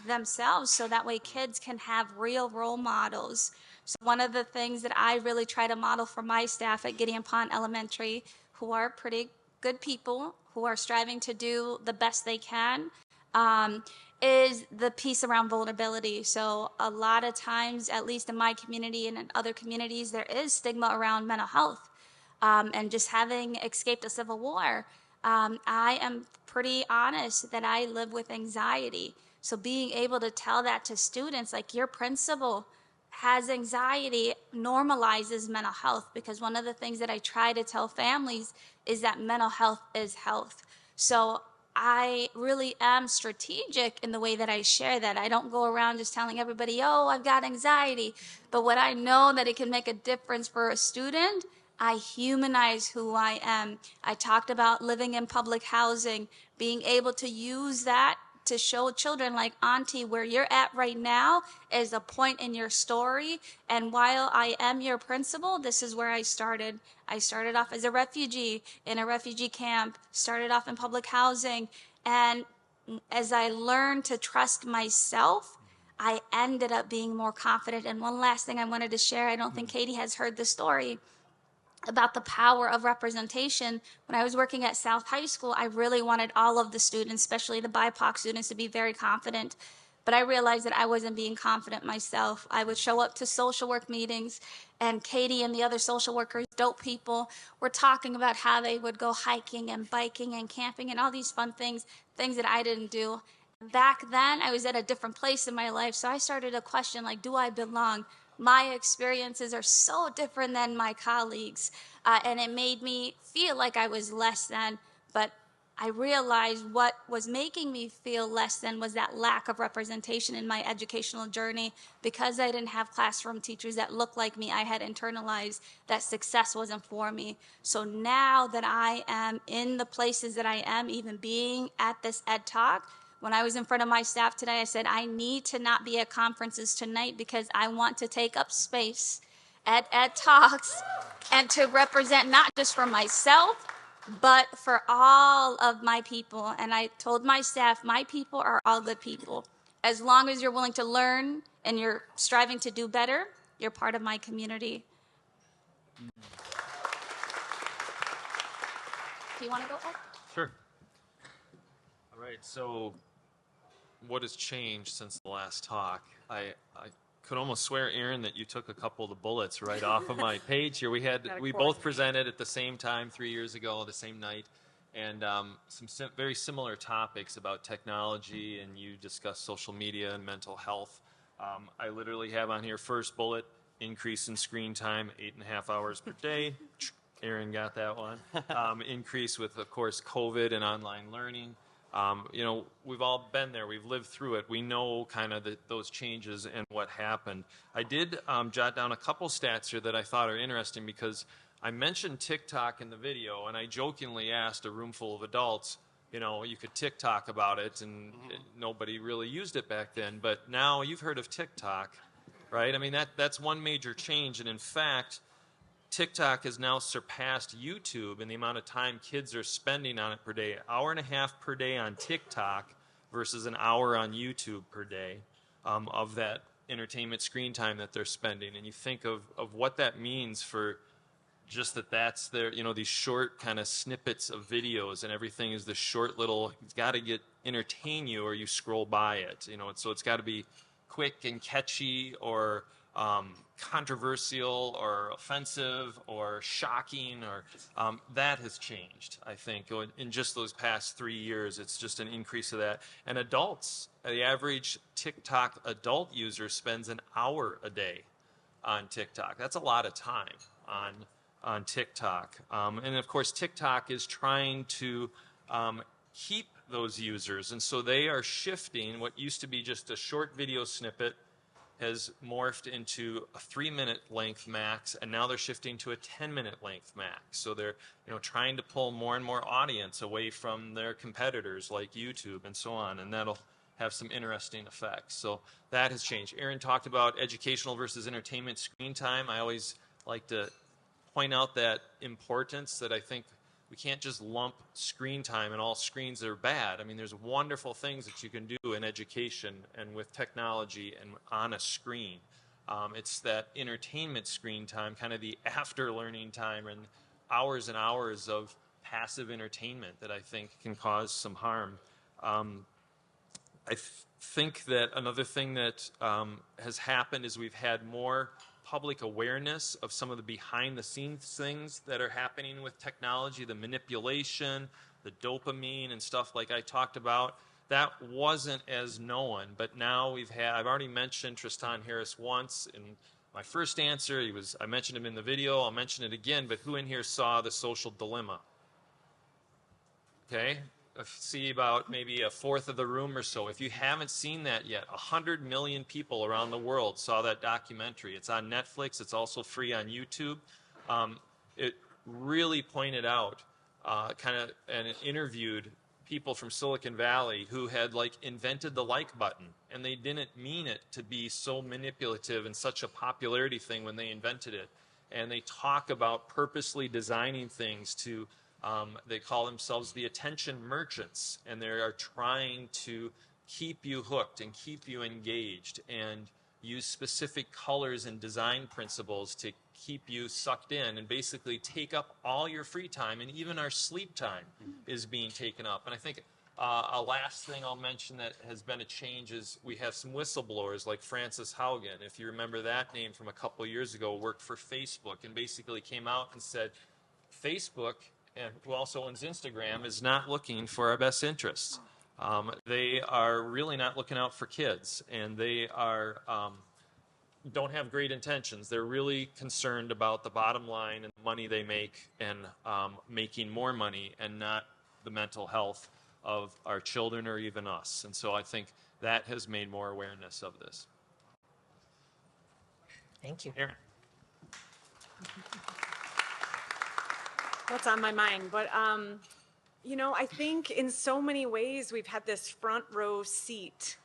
themselves so that way kids can have real role models. So one of the things that I really try to model for my staff at Gideon Elementary, who are pretty good people, who are striving to do the best they can, is the piece around vulnerability. So a lot of times, at least in my community and in other communities, there is stigma around mental health. And just having escaped a civil war, I am pretty honest that I live with anxiety. So being able to tell that to students, like your principal has anxiety, normalizes mental health, because one of the things that I try to tell families is that mental health is health. So I really am strategic in the way that I share that. I don't go around just telling everybody, oh, I've got anxiety. But when I know that it can make a difference for a student, I humanize who I am. I talked about living in public housing, being able to use that to show children, like, Auntie, where you're at right now is a point in your story. And while I am your principal, this is where I started. I started off as a refugee in a refugee camp, started off in public housing. And as I learned to trust myself, I ended up being more confident. And one last thing I wanted to share, I don't think Katie has heard the story. about the power of representation. When I was working at South High School, I really wanted all of the students, especially the BIPOC students, to be very confident. But I realized that I wasn't being confident myself. I would show up to social work meetings, and Katie and the other social workers, dope people, were talking about how they would go hiking and biking and camping and all these fun things, things that I didn't do. Back then, I was at a different place in my life, so I started to question, like, do I belong? My experiences are so different than my colleagues, and it made me feel like I was less than, but I realized what was making me feel less than was that lack of representation in my educational journey. Because I didn't have classroom teachers that looked like me, I had internalized that success wasn't for me. So now that I am in the places that I am, even being at this Ed Talk, when I was in front of my staff today, I said, I need to not be at conferences tonight because I want to take up space at Ed Talks and to represent not just for myself, but for all of my people. And I told my staff, my people are all good people. As long as you're willing to learn and you're striving to do better, you're part of my community. Do you want to go up? Sure. All right, so what has changed since the last talk? I could almost swear, Erin, that you took a couple of the bullets right off of my page here. We both presented at the same time 3 years ago, the same night, and some very similar topics about technology, and you discussed social media and mental health. I literally have on here, first bullet, increase in screen time, 8.5 hours per day. Erin got that one. Increase with, of course, COVID and online learning. You know, we've all been there. We've lived through it. We know kind of those changes and what happened. I did jot down a couple stats here that I thought are interesting because I mentioned TikTok in the video, and I jokingly asked a room full of adults, you know, you could TikTok about it, and nobody really used it back then. But now you've heard of TikTok, right? I mean, that's one major change. And in fact, TikTok has now surpassed YouTube in the amount of time kids are spending on it per day. 1.5 hours per day on TikTok versus an hour on YouTube per day of that entertainment screen time that they're spending. And you think of what that means for just that's their, you know, these short kind of snippets of videos, and everything is this short little, it's got to entertain you or you scroll by it, you know, so it's got to be quick and catchy or controversial or offensive or shocking, or that has changed, I think, in just those past 3 years. It's just an increase of that. And adults, the average TikTok adult user spends an hour a day on TikTok. That's a lot of time on TikTok. And of course, TikTok is trying to keep those users, and so they are shifting what used to be just a short video snippet has morphed into a 3-minute length max, and now they're shifting to a 10-minute length max. So they're, you know, trying to pull more and more audience away from their competitors like YouTube and so on, and that'll have some interesting effects. So that has changed. Erin talked about educational versus entertainment screen time. I always like to point out that importance, that I think we can't just lump screen time and all screens are bad. I mean, there's wonderful things that you can do in education and with technology and on a screen. It's that entertainment screen time, kind of the after learning time and hours of passive entertainment that I think can cause some harm. I think that another thing that has happened is we've had more public awareness of some of the behind-the-scenes things that are happening with technology, the manipulation, the dopamine and stuff like I talked about. That wasn't as known, but now I've already mentioned Tristan Harris once in my first answer. I mentioned him in the video, I'll mention it again, but who in here saw The Social Dilemma? Okay, I see about maybe a fourth of the room or so. If you haven't seen that yet, 100 million people around the world saw that documentary. It's on Netflix. It's also free on YouTube. It really pointed out and interviewed people from Silicon Valley who had invented the like button, and they didn't mean it to be so manipulative and such a popularity thing when they invented it. And they talk about purposely designing things to they call themselves the attention merchants, and they are trying to keep you hooked and keep you engaged and use specific colors and design principles to keep you sucked in and basically take up all your free time, and even our sleep time is being taken up. And I think a last thing I'll mention that has been a change is we have some whistleblowers like Frances Haugen, if you remember that name from a couple of years ago, worked for Facebook and basically came out and said, Facebook, and who also owns Instagram, is not looking for our best interests. They are really not looking out for kids, and they are don't have great intentions. They're really concerned about the bottom line and the money they make, and making more money, and not the mental health of our children or even us. And so I think that has made more awareness of this. Thank you. Erin. What's on my mind? But, you know, I think in so many ways we've had this front row seat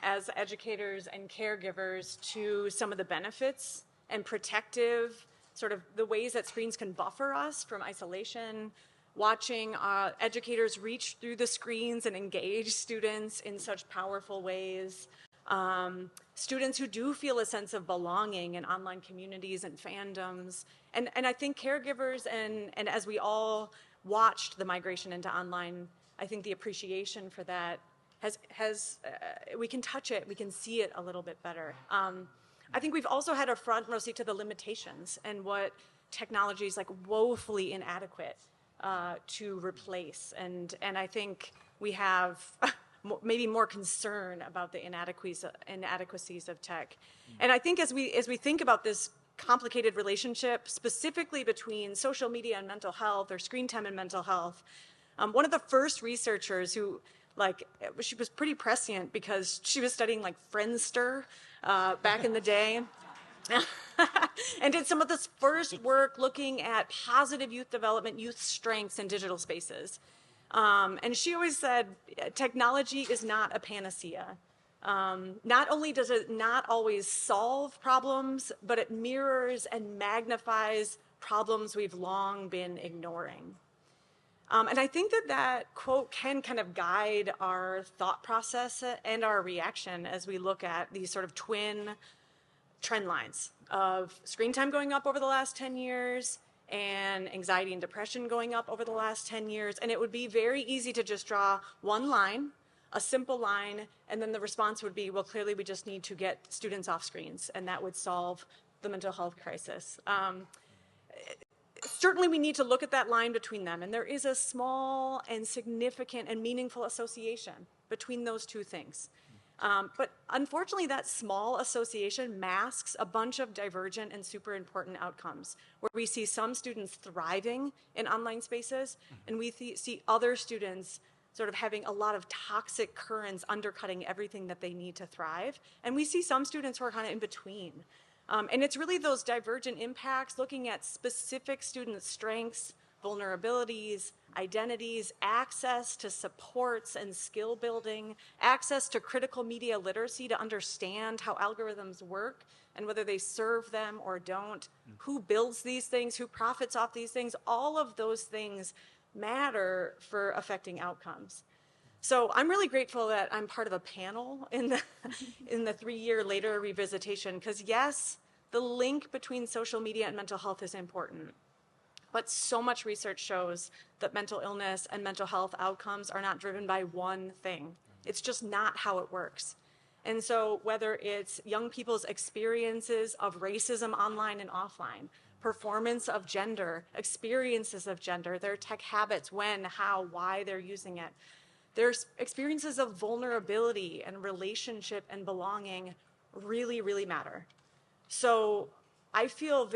as educators and caregivers to some of the benefits and protective, sort of the ways that screens can buffer us from isolation, watching educators reach through the screens and engage students in such powerful ways. Students who do feel a sense of belonging in online communities and fandoms. And I think caregivers, and as we all watched the migration into online, I think the appreciation for that we can touch it, we can see it a little bit better. I think we've also had a front row seat to the limitations and what technology is like woefully inadequate to replace. And I think we have maybe more concern about the inadequacies of tech. And I think as we think about this complicated relationship, specifically between social media and mental health, or screen time and mental health, one of the first researchers who, she was pretty prescient because she was studying Friendster back in the day. And did some of this first work looking at positive youth development, youth strengths in digital spaces. And she always said, technology is not a panacea. Not only does it not always solve problems, but it mirrors and magnifies problems we've long been ignoring. And I think that quote can kind of guide our thought process and our reaction as we look at these sort of twin trend lines of screen time going up over the last 10 years and anxiety and depression going up over the last 10 years. And it would be very easy to just draw one line, a simple line, and then the response would be, well, clearly we just need to get students off screens, and that would solve the mental health crisis. Certainly we need to look at that line between them, and there is a small and significant and meaningful association between those two things. But unfortunately, that small association masks a bunch of divergent and super important outcomes, where we see some students thriving in online spaces, and we see other students sort of having a lot of toxic currents undercutting everything that they need to thrive. And we see some students who are kind of in between. And it's really those divergent impacts, looking at specific student strengths, vulnerabilities, identities, access to supports and skill building, access to critical media literacy to understand how algorithms work and whether they serve them or don't, who builds these things, who profits off these things. All of those things matter for affecting outcomes. So I'm really grateful that I'm part of a panel in the 3-year later revisitation, because yes, the link between social media and mental health is important. But so much research shows that mental illness and mental health outcomes are not driven by one thing. It's just not how it works. And so whether it's young people's experiences of racism online and offline, performance of gender, experiences of gender, their tech habits, when, how, why they're using it, their experiences of vulnerability and relationship and belonging really, really matter. So I feel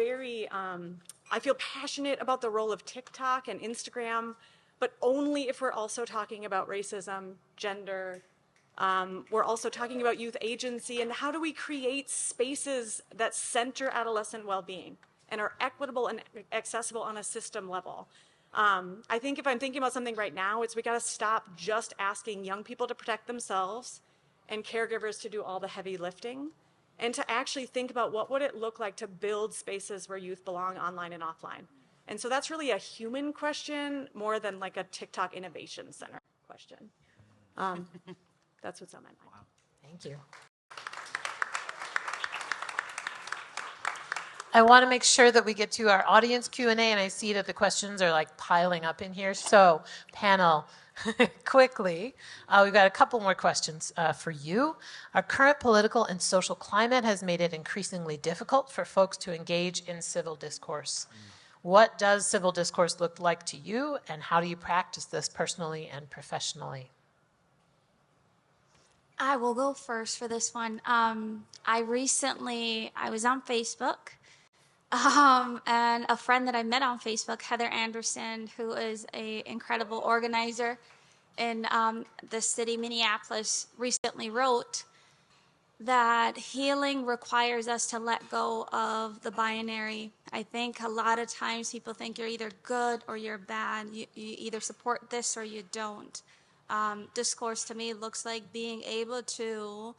passionate about the role of TikTok and Instagram, but only if we're also talking about racism, gender. We're also talking about youth agency and how do we create spaces that center adolescent well-being and are equitable and accessible on a system level. I think if I'm thinking about something right now, it's we got to stop just asking young people to protect themselves and caregivers to do all the heavy lifting, and to actually think about what would it look like to build spaces where youth belong online and offline. And so that's really a human question more than like a TikTok innovation center question. That's what's on my mind. Wow. Thank you. I want to make sure that we get to our audience Q&A, and I see that the questions are like piling up in here. So, panel, quickly, we've got a couple more questions for you. Our current political and social climate has made it increasingly difficult for folks to engage in civil discourse. What does civil discourse look like to you, and how do you practice this personally and professionally? I will go first for this one. I was on Facebook, and a friend that I met on Facebook, Heather Anderson, who is an incredible organizer in the city, Minneapolis, recently wrote that healing requires us to let go of the binary. I think a lot of times people think you're either good or you're bad. You either support this or you don't. Discourse to me looks like being able to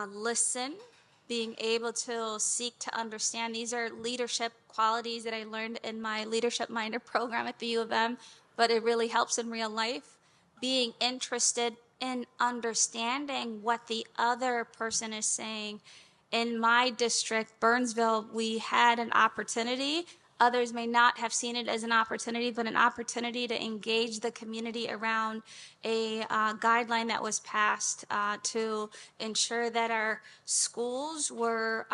listen, being able to seek to understand. These are leadership qualities that I learned in my Leadership Minder program at the U of M, but it really helps in real life. Being interested in understanding what the other person is saying. In my district, Burnsville, we had an opportunity. Others may not have seen it as an opportunity, but an opportunity to engage the community around a guideline that was passed to ensure that our schools were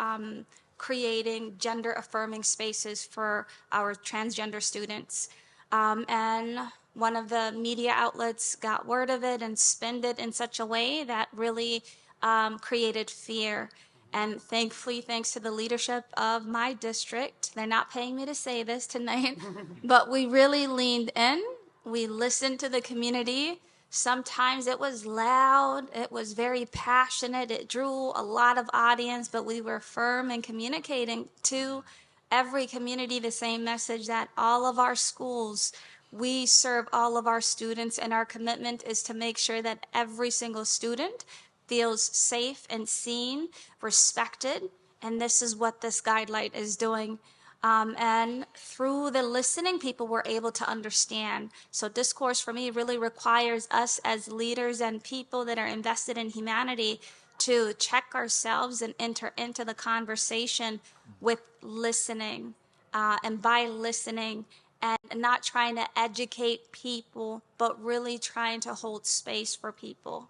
creating gender-affirming spaces for our transgender students. And one of the media outlets got word of it and spinned it in such a way that really created fear. And thankfully, thanks to the leadership of my district, they're not paying me to say this tonight, but we really leaned in. We listened to the community. Sometimes it was loud. It was very passionate. It drew a lot of audience, but we were firm in communicating to every community the same message that all of our schools, we serve all of our students, and our commitment is to make sure that every single student feels safe and seen, respected, and this is what this guideline is doing. And through the listening, people were able to understand. So discourse for me really requires us as leaders and people that are invested in humanity to check ourselves and enter into the conversation with listening, and by listening, and not trying to educate people, but really trying to hold space for people.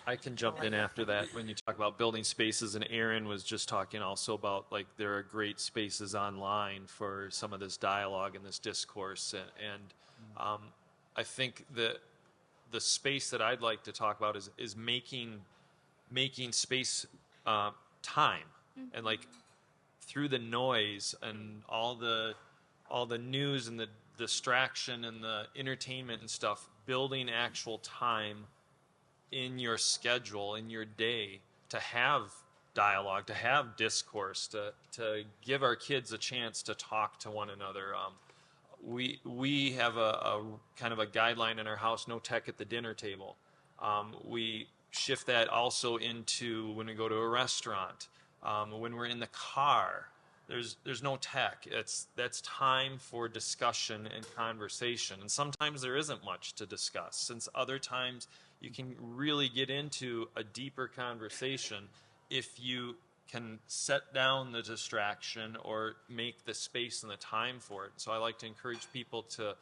I can jump in after that when you talk about building spaces, and Erin was just talking also about like there are great spaces online for some of this dialogue and this discourse, and I think that the space that I'd like to talk about is making space time, and like through the noise and all the news and the distraction and the entertainment and stuff, building actual time in your schedule, in your day, to have dialogue, to have discourse, to give our kids a chance to talk to one another. We have a kind of a guideline in our house: no tech at the dinner table. We shift that also into when we go to a restaurant, when we're in the car. There's no tech. That's time for discussion and conversation. And sometimes there isn't much to discuss, since other times you can really get into a deeper conversation if you can set down the distraction or make the space and the time for it. So I like to encourage people to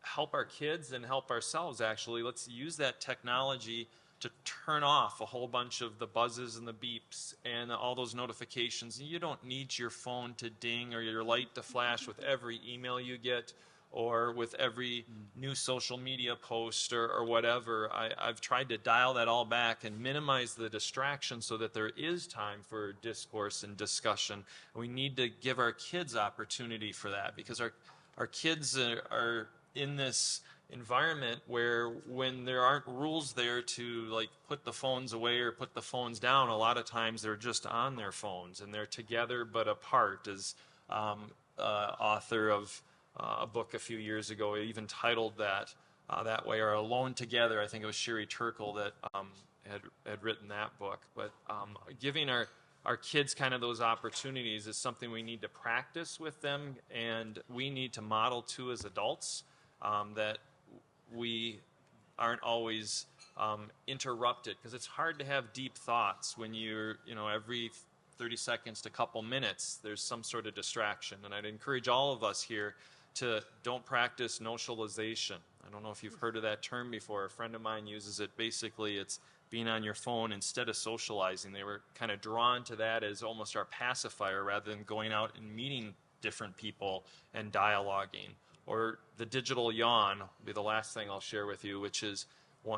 help our kids and help ourselves, actually. Let's use that technology to turn off a whole bunch of the buzzes and the beeps and all those notifications. You don't need your phone to ding or your light to flash with every email you get, or with every new social media post or whatever. I've tried to dial that all back and minimize the distraction so that there is time for discourse and discussion. And we need to give our kids opportunity for that, because our kids are in this environment where when there aren't rules there to like put the phones away or put the phones down, a lot of times they're just on their phones and they're together but apart. As author of a book a few years ago, even titled that way, or Alone Together. I think it was Sherry Turkle that had written that book. But giving our our kids kind of those opportunities is something we need to practice with them, and we need to model too as adults, that we aren't always interrupted, because it's hard to have deep thoughts when you're, every 30 seconds to couple minutes, there's some sort of distraction. And I'd encourage all of us here to don't practice socialization. I don't know if you've heard of that term before. A friend of mine uses it. Basically, it's being on your phone instead of socializing. They were kind of drawn to that as almost our pacifier rather than going out and meeting different people and dialoguing. Or the digital yawn will be the last thing I'll share with you, which is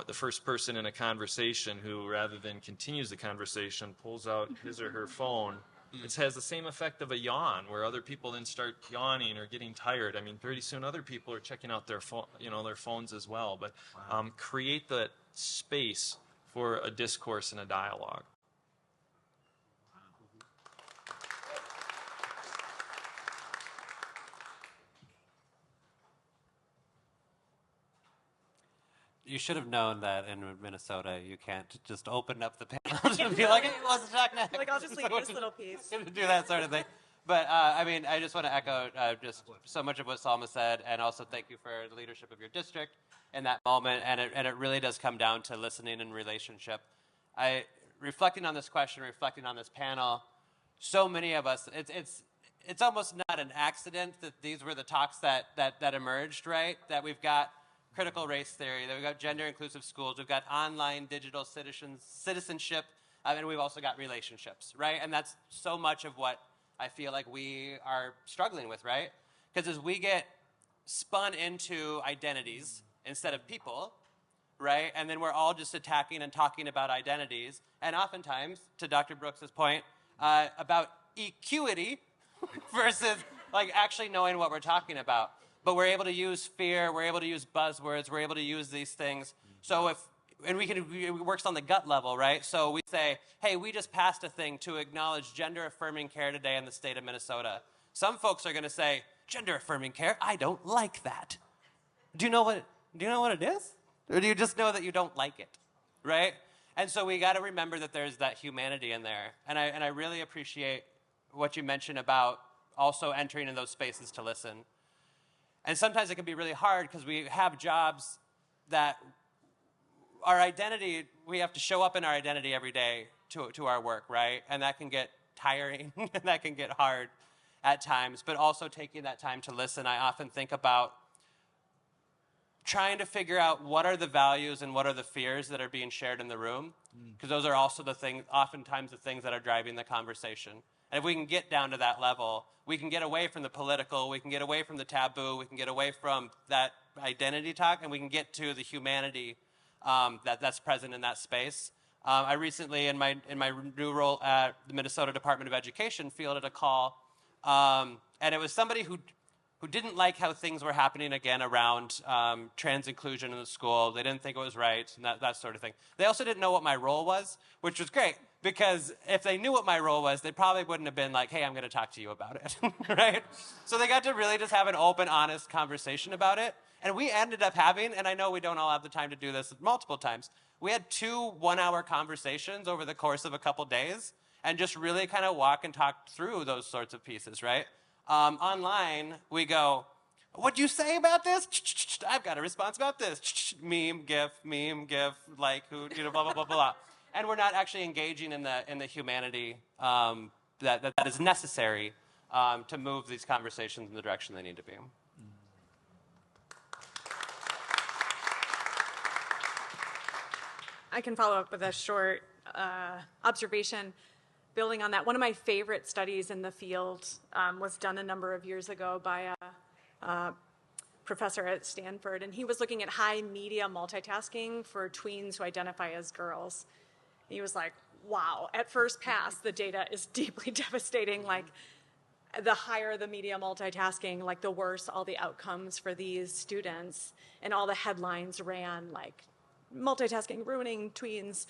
the first person in a conversation who, rather than continues the conversation, pulls out his or her phone. It has the same effect of a yawn, where other people then start yawning or getting tired. I mean, pretty soon other people are checking out their their phones as well. But create that space for a discourse and a dialogue. You should have known that in Minnesota you can't just open up the panel and be like, hey, who wants to talk next? Like, I'll just leave this little piece. Do that sort of thing. But, I just want to echo just so much of what Salma said, and also thank you for the leadership of your district in that moment. And it really does come down to listening and relationship. Reflecting on this question, reflecting on this panel, so many of us, it's almost not an accident that these were the talks that emerged, right? That we've got critical race theory, that we've got gender-inclusive schools, we've got online digital citizenship, and we've also got relationships, right? And that's so much of what I feel like we are struggling with, right? Because as we get spun into identities instead of people, right? And then we're all just attacking and talking about identities, and oftentimes, to Dr. Brooks's point, about equity versus like actually knowing what we're talking about. But we're able to use fear, we're able to use buzzwords, we're able to use these things. So it works on the gut level, right? So we say, hey, we just passed a thing to acknowledge gender-affirming care today in the state of Minnesota. Some folks are going to say, gender-affirming care, I don't like that. Do you know what it is? Or do you just know that you don't like it, right? And so we got to remember that there's that humanity in there. And I really appreciate what you mentioned about also entering in those spaces to listen. And sometimes it can be really hard because we have jobs that our identity, we have to show up in our identity every day to our work, right? And that can get tiring, and that can get hard at times, but also taking that time to listen. I often think about trying to figure out what are the values and what are the fears that are being shared in the room, because those are also oftentimes the things that are driving the conversation. And if we can get down to that level, we can get away from the political, we can get away from the taboo, we can get away from that identity talk, and we can get to the humanity that's present in that space. I recently, in my new role at the Minnesota Department of Education, fielded a call, and it was somebody who didn't like how things were happening again around trans inclusion in the school. They didn't think it was right, and that sort of thing. They also didn't know what my role was, which was great, because if they knew what my role was, they probably wouldn't have been like, hey, I'm going to talk to you about it, right? So they got to really just have an open, honest conversation about it. And we ended up having, and I know we don't all have the time to do this multiple times, we had 2 one-hour conversations over the course of a couple days, and just really kind of walk and talk through those sorts of pieces, right? Online, we go, what'd you say about this? I've got a response about this. Meme, gif, like, who, blah, blah, blah, blah. And we're not actually engaging in the humanity that is necessary to move these conversations in the direction they need to be. I can follow up with a short observation. Building on that, one of my favorite studies in the field was done a number of years ago by a professor at Stanford, and he was looking at high media multitasking for tweens who identify as girls. He was like, wow, at first pass, the data is deeply devastating. Like, the higher the media multitasking, like, the worse all the outcomes for these students. And all the headlines ran, like, multitasking ruining tweens.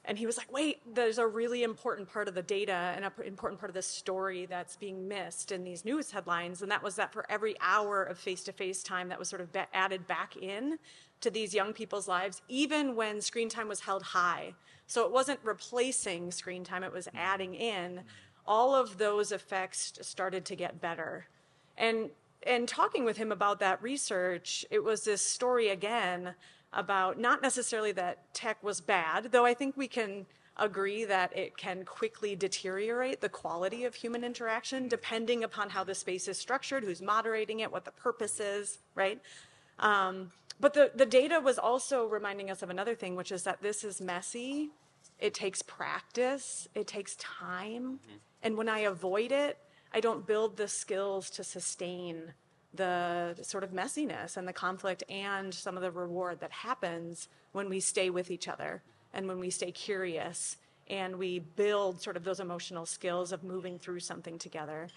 And he was like, wait, there's a really important part of the data and an important part of the story that's being missed in these news headlines. And that was that for every hour of face-to-face time that was sort of added back in, to these young people's lives, even when screen time was held high. So it wasn't replacing screen time, it was adding in. All of those effects started to get better. And talking with him about that research, it was this story again about not necessarily that tech was bad, though I think we can agree that it can quickly deteriorate the quality of human interaction depending upon how the space is structured, who's moderating it, what the purpose is, right? But the data was also reminding us of another thing, which is that this is messy. It takes practice. It takes time. And when I avoid it, I don't build the skills to sustain the sort of messiness and the conflict and some of the reward that happens when we stay with each other and when we stay curious and we build sort of those emotional skills of moving through something together.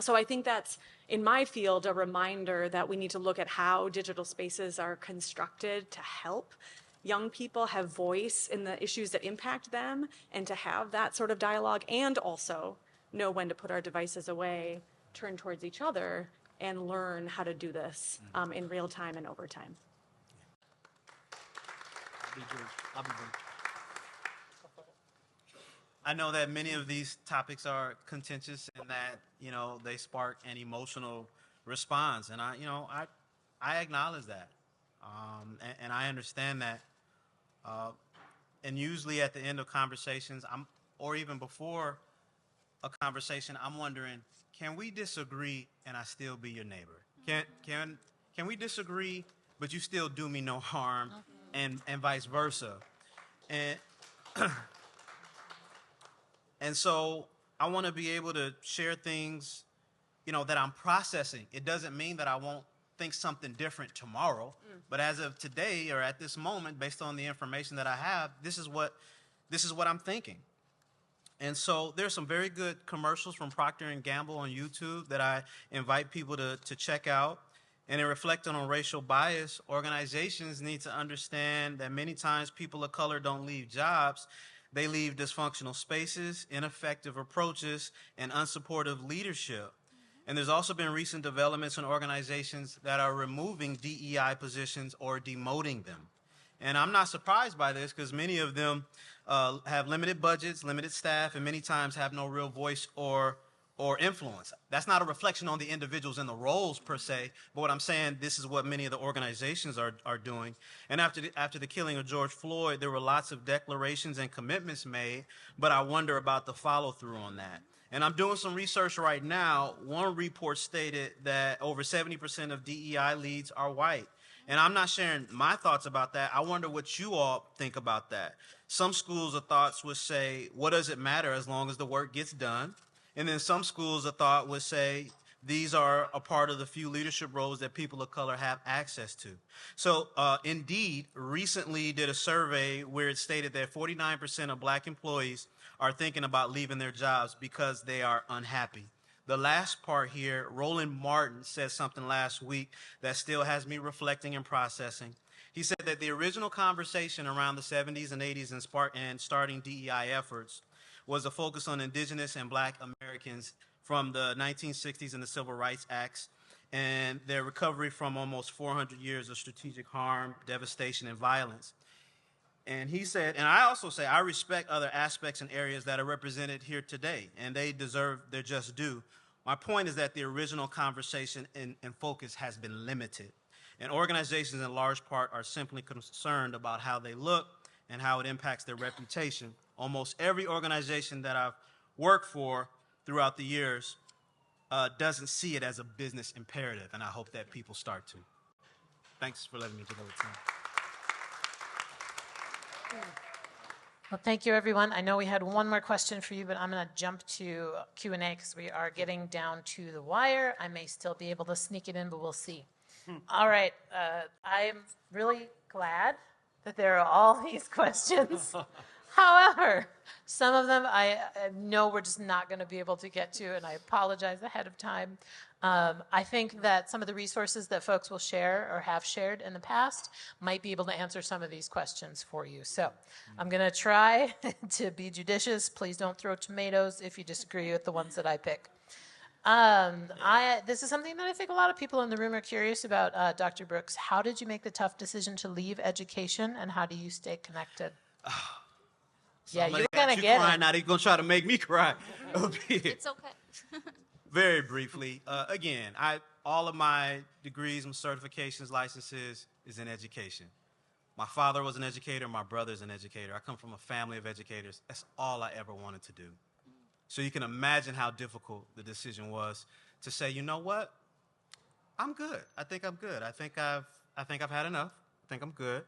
So I think that's, in my field, a reminder that we need to look at how digital spaces are constructed to help young people have voice in the issues that impact them and to have that sort of dialogue, and also know when to put our devices away, turn towards each other, and learn how to do this in real time and over time. I know that many of these topics are contentious and that, you know, they spark an emotional response. And I acknowledge that. And I understand that. And usually at the end of conversations, or even before a conversation, I'm wondering, can we disagree and I still be your neighbor? Can we disagree, but you still do me no harm, and vice versa? And so I want to be able to share things, you know, that I'm processing. It doesn't mean that I won't think something different tomorrow, but as of today or at this moment, based on the information that I have, this is what I'm thinking. And so there's some very good commercials from Procter & Gamble on YouTube that I invite people to check out. And in reflecting on racial bias, organizations need to understand that many times people of color don't leave jobs. They leave dysfunctional spaces, ineffective approaches, and unsupportive leadership. And there's also been recent developments in organizations that are removing DEI positions or demoting them. And I'm not surprised by this because many of them have limited budgets, limited staff, and many times have no real voice or influence. That's not a reflection on the individuals in the roles per se, but what I'm saying, this is what many of the organizations are doing. And after the killing of George Floyd, there were lots of declarations and commitments made, but I wonder about the follow-through on that. And I'm doing some research right now. One report stated that over 70% of DEI leads are white. And I'm not sharing my thoughts about that. I wonder what you all think about that. Some schools of thoughts would say, what does it matter as long as the work gets done? And then some schools of thought would say, these are a part of the few leadership roles that people of color have access to. So Indeed recently did a survey where it stated that 49% of black employees are thinking about leaving their jobs because they are unhappy. The last part here, Roland Martin said something last week that still has me reflecting and processing. He said that the original conversation around the 70s and 80s and starting DEI efforts was a focus on indigenous and black Americans from the 1960s and the Civil Rights Acts and their recovery from almost 400 years of strategic harm, devastation, and violence. And he said, and I also say, I respect other aspects and areas that are represented here today, and they deserve their just due. My point is that the original conversation and focus has been limited. And organizations in large part are simply concerned about how they look and how it impacts their reputation. Almost every organization that I've worked for throughout the years doesn't see it as a business imperative, and I hope that people start to. Thanks for letting me do that. Well, thank you, everyone. I know we had one more question for you, but I'm going to jump to Q&A because we are getting down to the wire. I may still be able to sneak it in, but we'll see. All right. I'm really glad that there are all these questions. However, some of them I know we're just not going to be able to get to, and I apologize ahead of time. I think that some of the resources that folks will share or have shared in the past might be able to answer some of these questions for you. So I'm going to try to be judicious. Please don't throw tomatoes if you disagree with the ones that I pick. This is something that I think a lot of people in the room are curious about, Dr. Brooks. How did you make the tough decision to leave education, and how do you stay connected? Yeah, you're going to get it. Now they're going to try to make me cry. It's okay. Very briefly, again, all of my degrees, my certifications, licenses is in education. My father was an educator. My brother's an educator. I come from a family of educators. That's all I ever wanted to do. So you can imagine how difficult the decision was to say, you know what? I'm good. I think I'm good. I think I've had enough. I think I'm good.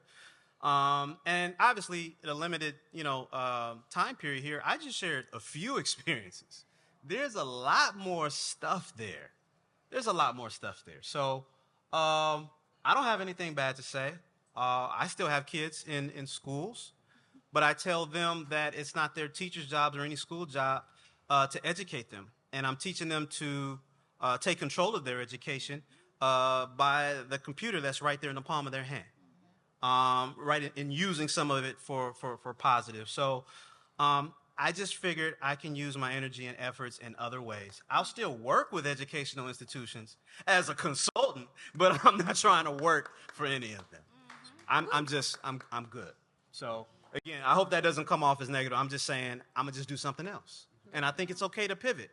And obviously, in a limited, time period here, I just shared a few experiences. There's a lot more stuff there. So I don't have anything bad to say. I still have kids in schools, but I tell them that it's not their teacher's job or any school job to educate them. And I'm teaching them to take control of their education by the computer that's right there in the palm of their hand. Right, in using some of it for positive. So I just figured I can use my energy and efforts in other ways. I'll still work with educational institutions as a consultant, but I'm not trying to work for any of them. I'm good. So again, I hope that doesn't come off as negative. I'm just saying I'm gonna just do something else, and I think it's okay to pivot.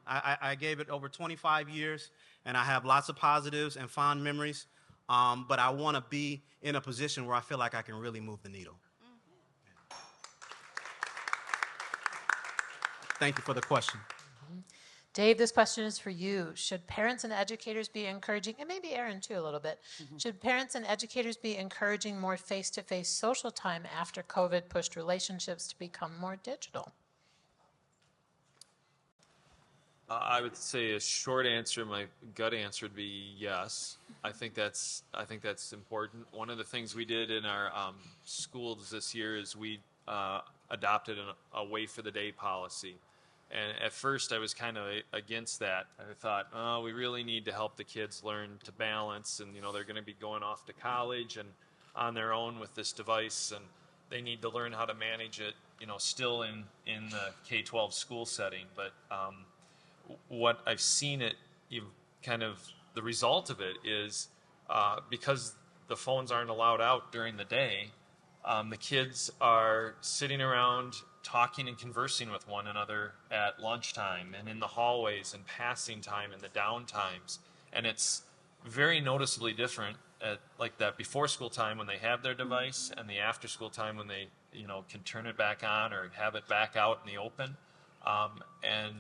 I gave it over 25 years, and I have lots of positives and fond memories. But I want to be in a position where I feel like I can really move the needle. Thank you for the question. Dave, this question is for you. Should parents and educators be encouraging, and maybe Erin too a little bit, should parents and educators be encouraging more face-to-face social time after COVID pushed relationships to become more digital? I would say a short answer, my gut answer would be yes. I think that's important. One of the things we did in our schools this year is we adopted a wait for the day policy. And at first I was kind of against that. I thought, we really need to help the kids learn to balance, and they're going to be going off to college and on their own with this device, and they need to learn how to manage it, still in the K-12 school setting. But what I've seen the result of it is because the phones aren't allowed out during the day, the kids are sitting around talking and conversing with one another at lunchtime and in the hallways and passing time and the down times. And it's very noticeably different at like that before school time when they have their device and the after school time when they can turn it back on or have it back out in the open. And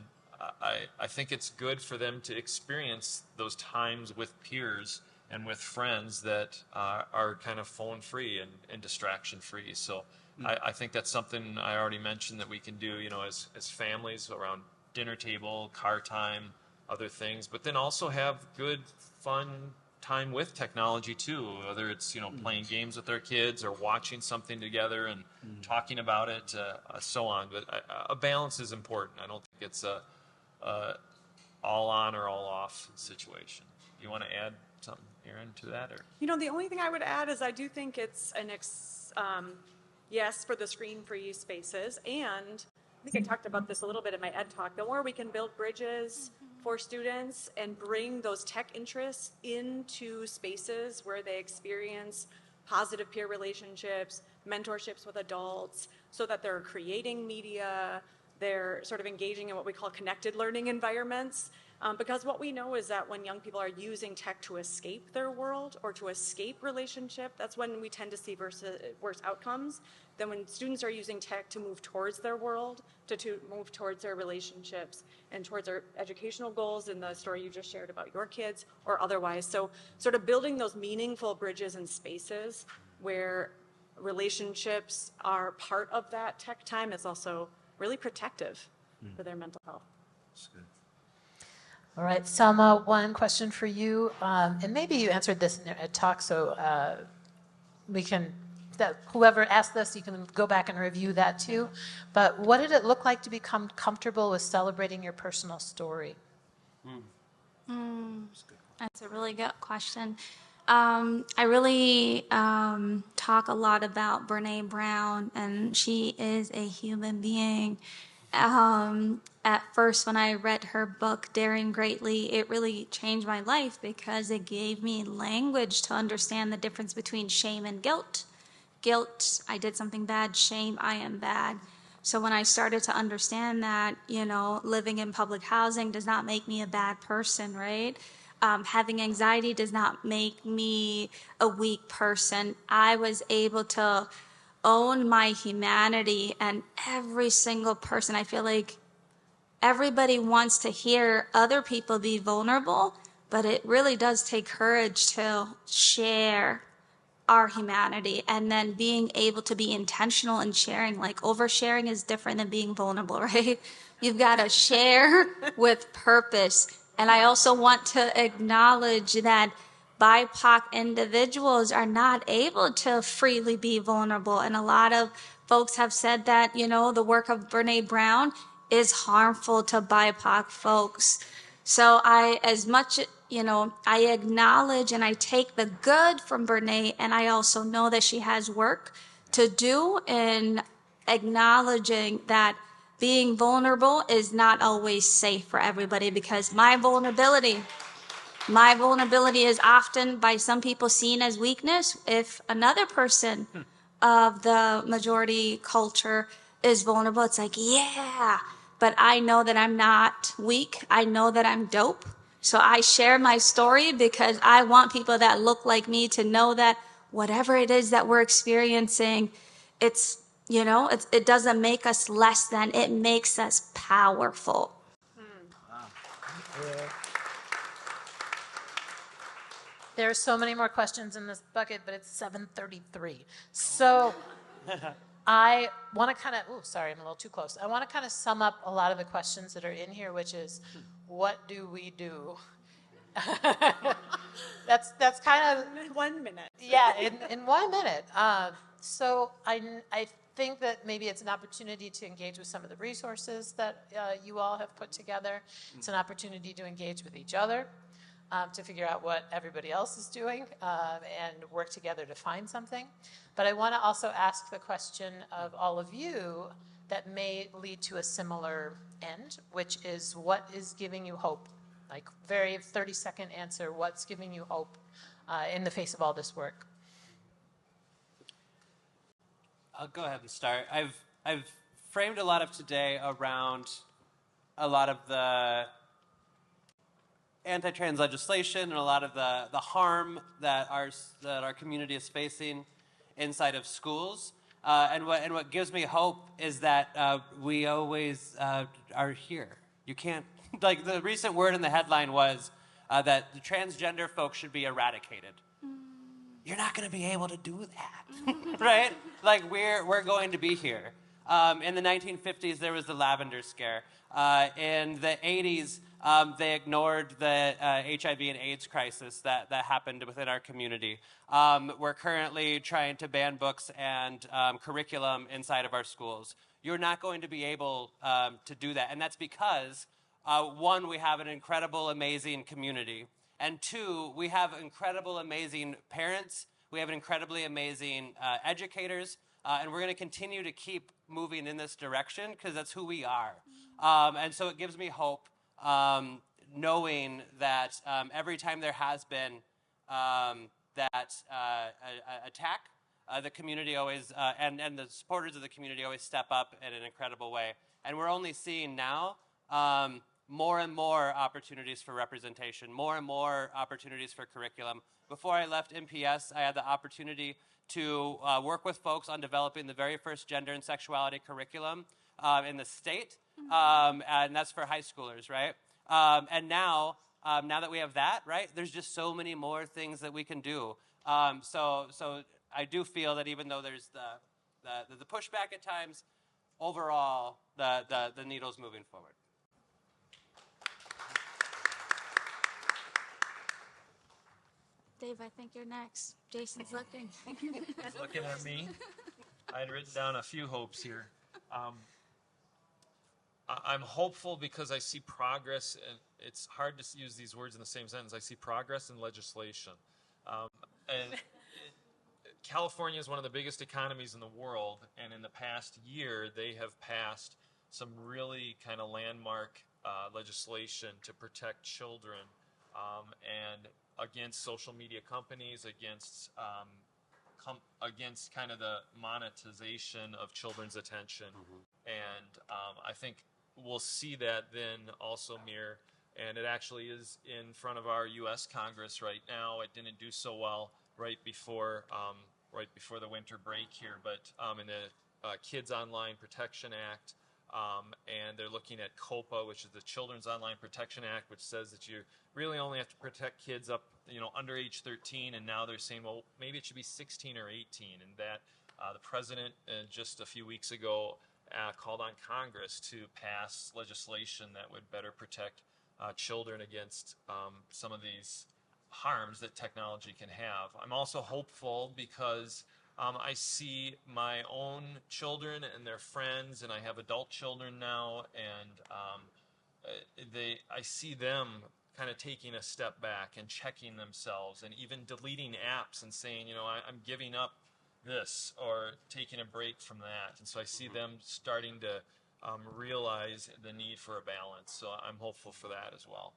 I think it's good for them to experience those times with peers and with friends that are kind of phone free and distraction free. So I think that's something I already mentioned that we can do, as families around dinner table, car time, other things, but then also have good, fun time with technology too, whether it's, playing games with our kids or watching something together and talking about it, so on. But a balance is important. I don't think it's a all on or all off situation. You want to add something, Erin, to that? Or the only thing I would add is I do think it's an yes for the screen-free spaces, and I think I talked about this a little bit in my ed talk. The more we can build bridges for students and bring those tech interests into spaces where they experience positive peer relationships, mentorships with adults, so that they're creating media, they're sort of engaging in what we call connected learning environments. Because what we know is that when young people are using tech to escape their world or to escape relationship, that's when we tend to see worse outcomes than when students are using tech to move towards their world, to move towards their relationships and towards their educational goals in the story you just shared about your kids or otherwise. So sort of building those meaningful bridges and spaces where relationships are part of that tech time is also really protective for their mental health. That's good. All right, Salma, one question for you, and maybe you answered this in a talk, so whoever asked this, you can go back and review that too. But what did it look like to become comfortable with celebrating your personal story? That's a really good question. I really talk a lot about Brene Brown, and she is a human being. At first, when I read her book, Daring Greatly, it really changed my life because it gave me language to understand the difference between shame and guilt. Guilt, I did something bad. Shame, I am bad. So when I started to understand that, living in public housing does not make me a bad person, right? Having anxiety does not make me a weak person. I was able to own my humanity, and every single person, I feel like everybody wants to hear other people be vulnerable, but it really does take courage to share our humanity and then being able to be intentional in sharing. Like, oversharing is different than being vulnerable, right? You've got to share with purpose. And I also want to acknowledge that BIPOC individuals are not able to freely be vulnerable. And a lot of folks have said that, the work of Brene Brown is harmful to BIPOC folks. So I acknowledge and I take the good from Brene, and I also know that she has work to do in acknowledging that being vulnerable is not always safe for everybody, because my vulnerability is often by some people seen as weakness. If another person of the majority culture is vulnerable, it's like, yeah, but I know that I'm not weak. I know that I'm dope. So I share my story because I want people that look like me to know that whatever it is that we're experiencing, it doesn't make us less than, it makes us powerful. There are so many more questions in this bucket, but it's 7:33. So I want to kind of, sorry, I'm a little too close. I want to kind of sum up a lot of the questions that are in here, which is, what do we do? That's kind of 1 minute. Yeah, in 1 minute. So I think that maybe it's an opportunity to engage with some of the resources that you all have put together. It's an opportunity to engage with each other, to figure out what everybody else is doing, and work together to find something. But I want to also ask the question of all of you that may lead to a similar end, which is, what is giving you hope? Like, very 30-second answer, what's giving you hope in the face of all this work? I'll go ahead and start. I've framed a lot of today around a lot of the anti-trans legislation and a lot of the harm that our community is facing inside of schools. And what gives me hope is that we always are here. You can't, like, the recent word in the headline was that the transgender folks should be eradicated. You're not going to be able to do that, right? Like, we're going to be here. In the 1950s, there was the lavender scare. In the 80s, they ignored the HIV and AIDS crisis that happened within our community. We're currently trying to ban books and curriculum inside of our schools. You're not going to be able to do that. And that's because, one, we have an incredible, amazing community. And two, we have incredible, amazing parents. We have incredibly amazing educators. And we're going to continue to keep moving in this direction because that's who we are. And so it gives me hope, knowing that every time there has been that attack, the community always, and the supporters of the community always step up in an incredible way. And we're only seeing now more and more opportunities for representation, more and more opportunities for curriculum. Before I left MPS, I had the opportunity to work with folks on developing the very first gender and sexuality curriculum in the state, and that's for high schoolers, right? And now that we have that, right, there's just so many more things that we can do. So I do feel that even though there's the pushback at times, overall the needle's moving forward. Dave, I think you're next. Jason's looking. He's looking at me. I had written down a few hopes here. I'm hopeful because I see progress, and it's hard to use these words in the same sentence. I see progress in legislation. And California is one of the biggest economies in the world, and in the past year, they have passed some really kind of landmark legislation to protect children and against social media companies, against against kind of the monetization of children's attention. And I think we'll see that then also mirror, and it actually is in front of our U.S. Congress right now. It didn't do so well right before the winter break here, but in the Kids Online Protection Act, and they're looking at COPA, which is the Children's Online Protection Act, which says that you really only have to protect kids up, under age 13, and now they're saying, well, maybe it should be 16 or 18, and that the president just a few weeks ago called on Congress to pass legislation that would better protect children against some of these harms that technology can have. I'm also hopeful because I see my own children and their friends, and I have adult children now, and I see them kind of taking a step back and checking themselves and even deleting apps and saying, I'm giving up this or taking a break from that. And so I see them starting to realize the need for a balance. So I'm hopeful for that as well.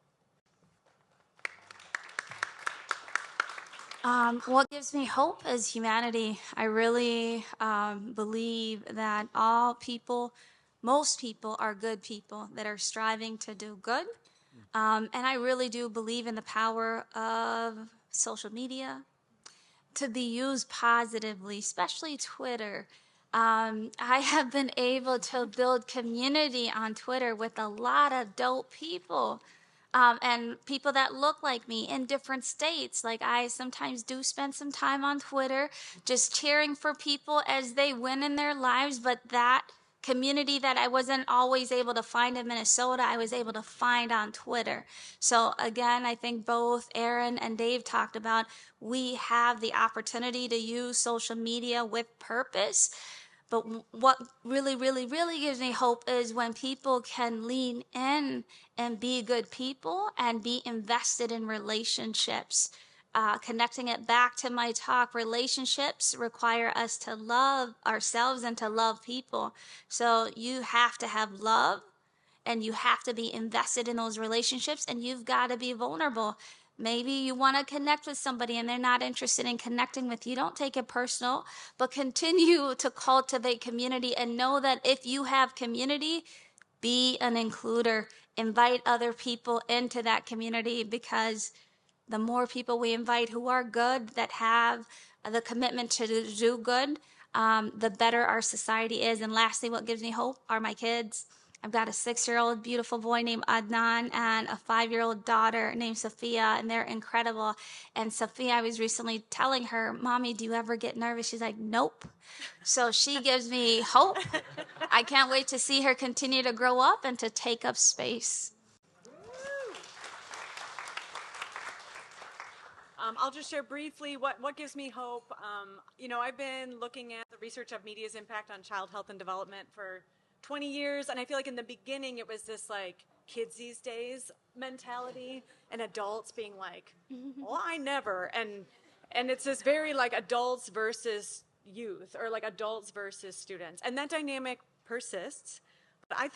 What gives me hope is humanity. I really believe that all people, most people, are good people that are striving to do good. And I really do believe in the power of social media to be used positively, especially Twitter. I have been able to build community on Twitter with a lot of dope people. And people that look like me in different states. Like, I sometimes do spend some time on Twitter just cheering for people as they win in their lives, but that community that I wasn't always able to find in Minnesota, I was able to find on Twitter. So again, I think both Erin and Dave talked about we have the opportunity to use social media with purpose. But what really, really, really gives me hope is when people can lean in and be good people and be invested in relationships. Connecting it back to my talk, relationships require us to love ourselves and to love people. So you have to have love, and you have to be invested in those relationships, and you've got to be vulnerable. Maybe you want to connect with somebody and they're not interested in connecting with you. Don't take it personal, but continue to cultivate community and know that if you have community, be an includer. Invite other people into that community, because the more people we invite who are good, that have the commitment to do good, the better our society is. And lastly, what gives me hope are my kids. I've got a 6-year-old beautiful boy named Adnan and a 5-year-old daughter named Sophia, and they're incredible. And Sophia, I was recently telling her, Mommy, do you ever get nervous? She's like, nope. So she gives me hope. I can't wait to see her continue to grow up and to take up space. I'll just share briefly what gives me hope. I've been looking at the research of media's impact on child health and development for 20 years, and I feel like in the beginning it was this like kids these days mentality, and adults being like, well, I never, and it's this very like adults versus youth, or like adults versus students, and that dynamic persists. But I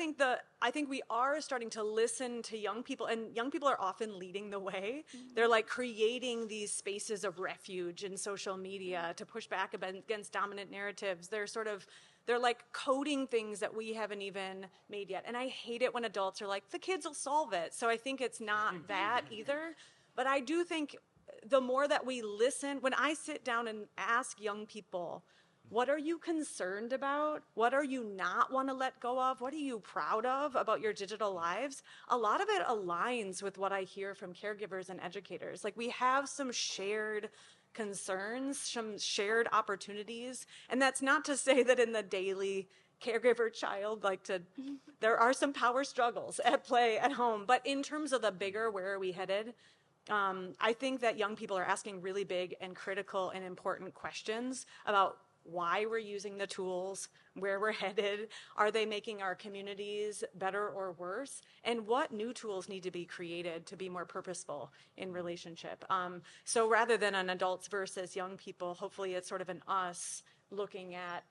think we are starting to listen to young people, and young people are often leading the way. They're like creating these spaces of refuge in social media to push back against dominant narratives. They're like coding things that we haven't even made yet. And I hate it when adults are like, the kids will solve it. So I think it's not that either. But I do think the more that we listen, when I sit down and ask young people, what are you concerned about? What are you not want to let go of? What are you proud of about your digital lives? A lot of it aligns with what I hear from caregivers and educators. Like, we have some shared concerns, some shared opportunities. And that's not to say that in the daily caregiver child, there are some power struggles at play at home. But in terms of the bigger, where are we headed? I think that young people are asking really big and critical and important questions about why we're using the tools, where we're headed, are they making our communities better or worse, and what new tools need to be created to be more purposeful in relationship. So rather than an adults versus young people, hopefully it's sort of an us looking at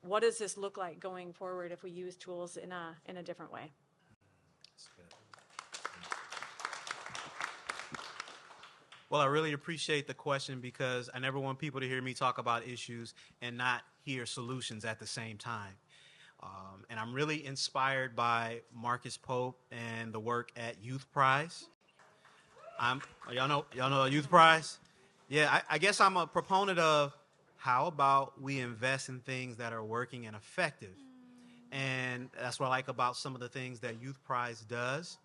what does this look like going forward if we use tools in a different way? Well, I really appreciate the question because I never want people to hear me talk about issues and not hear solutions at the same time. And I'm really inspired by Marcus Pope and the work at Youth Prize. Y'all know Youth Prize? Yeah, I guess I'm a proponent of how about we invest in things that are working and effective. And that's what I like about some of the things that Youth Prize does.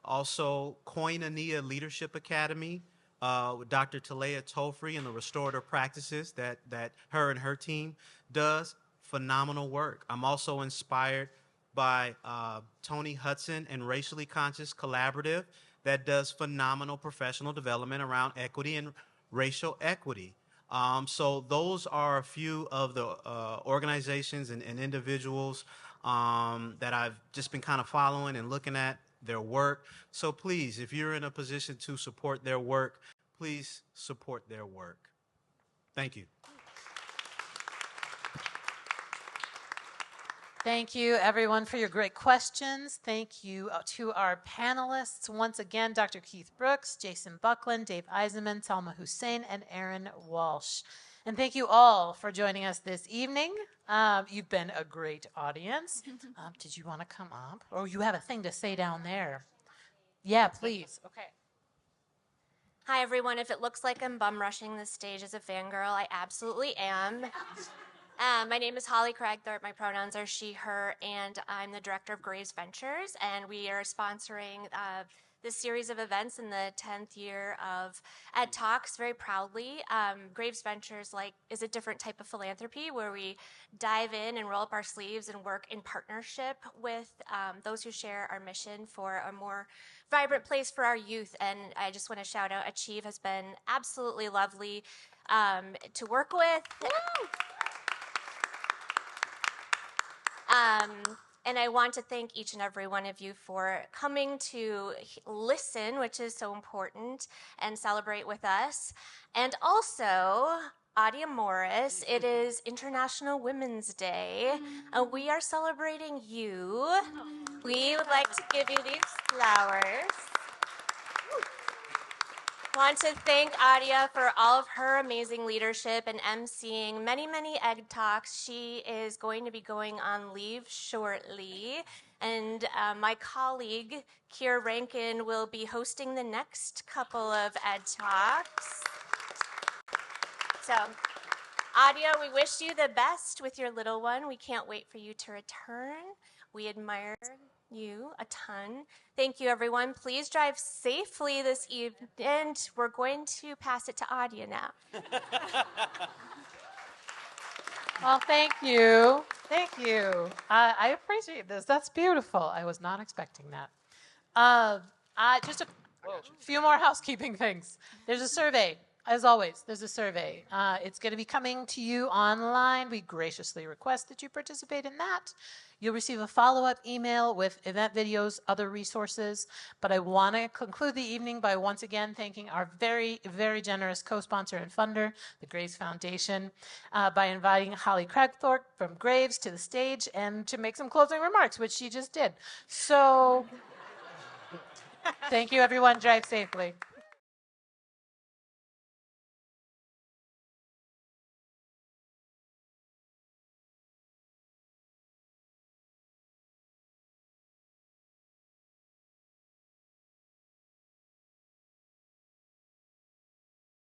Also, Koinonia Leadership Academy with Dr. Talea Tofree and the restorative practices that her and her team does. Phenomenal work. I'm also inspired by Tony Hudson and Racially Conscious Collaborative that does phenomenal professional development around equity and racial equity. So those are a few of the organizations and individuals that I've just been kind of following and looking at their work. So please, if you're in a position to support their work, please support their work. Thank you. Thank you, everyone, for your great questions. Thank you to our panelists. Once again, Dr. Keith Brooks, Jason Bucklin, Dave Eisenmann, Salma Hussein, and Erin Walsh. And thank you all for joining us this evening. You've been a great audience. Did you want to come up? Or you have a thing to say down there? Yeah, please. Okay. Hi, everyone. If it looks like I'm bum rushing the stage as a fangirl, I absolutely am. My name is Holly Cragthorpe. My pronouns are she, her, and I'm the director of Graves Ventures. And we are sponsoring this series of events in the 10th year of EDTalks very proudly. Graves Ventures is a different type of philanthropy where we dive in and roll up our sleeves and work in partnership with those who share our mission for a more vibrant place for our youth. And I just want to shout out, Achieve has been absolutely lovely to work with. And I want to thank each and every one of you for coming to listen, which is so important, and celebrate with us. And also, Adia Morris, it is International Women's Day. We are celebrating you. We would like to give you these flowers. I want to thank Adia for all of her amazing leadership and emceeing many, many EDTalks. She is going to be going on leave shortly. And my colleague, Keir Rankin, will be hosting the next couple of EDTalks. So, Adia, we wish you the best with your little one. We can't wait for you to return. We admire you a ton. Thank you, everyone. Please drive safely this evening. And we're going to pass it to Adia now. Well, thank you. Thank you. I appreciate this. That's beautiful. I was not expecting that. Just a few more housekeeping things. There's a survey. As always, there's a survey. It's going to be coming to you online. We graciously request that you participate in that. You'll receive a follow-up email with event videos, other resources. But I want to conclude the evening by once again thanking our very, very generous co-sponsor and funder, the Graves Foundation, by inviting Holly Cragthorpe from Graves to the stage and to make some closing remarks, which she just did. So thank you, everyone. Drive safely.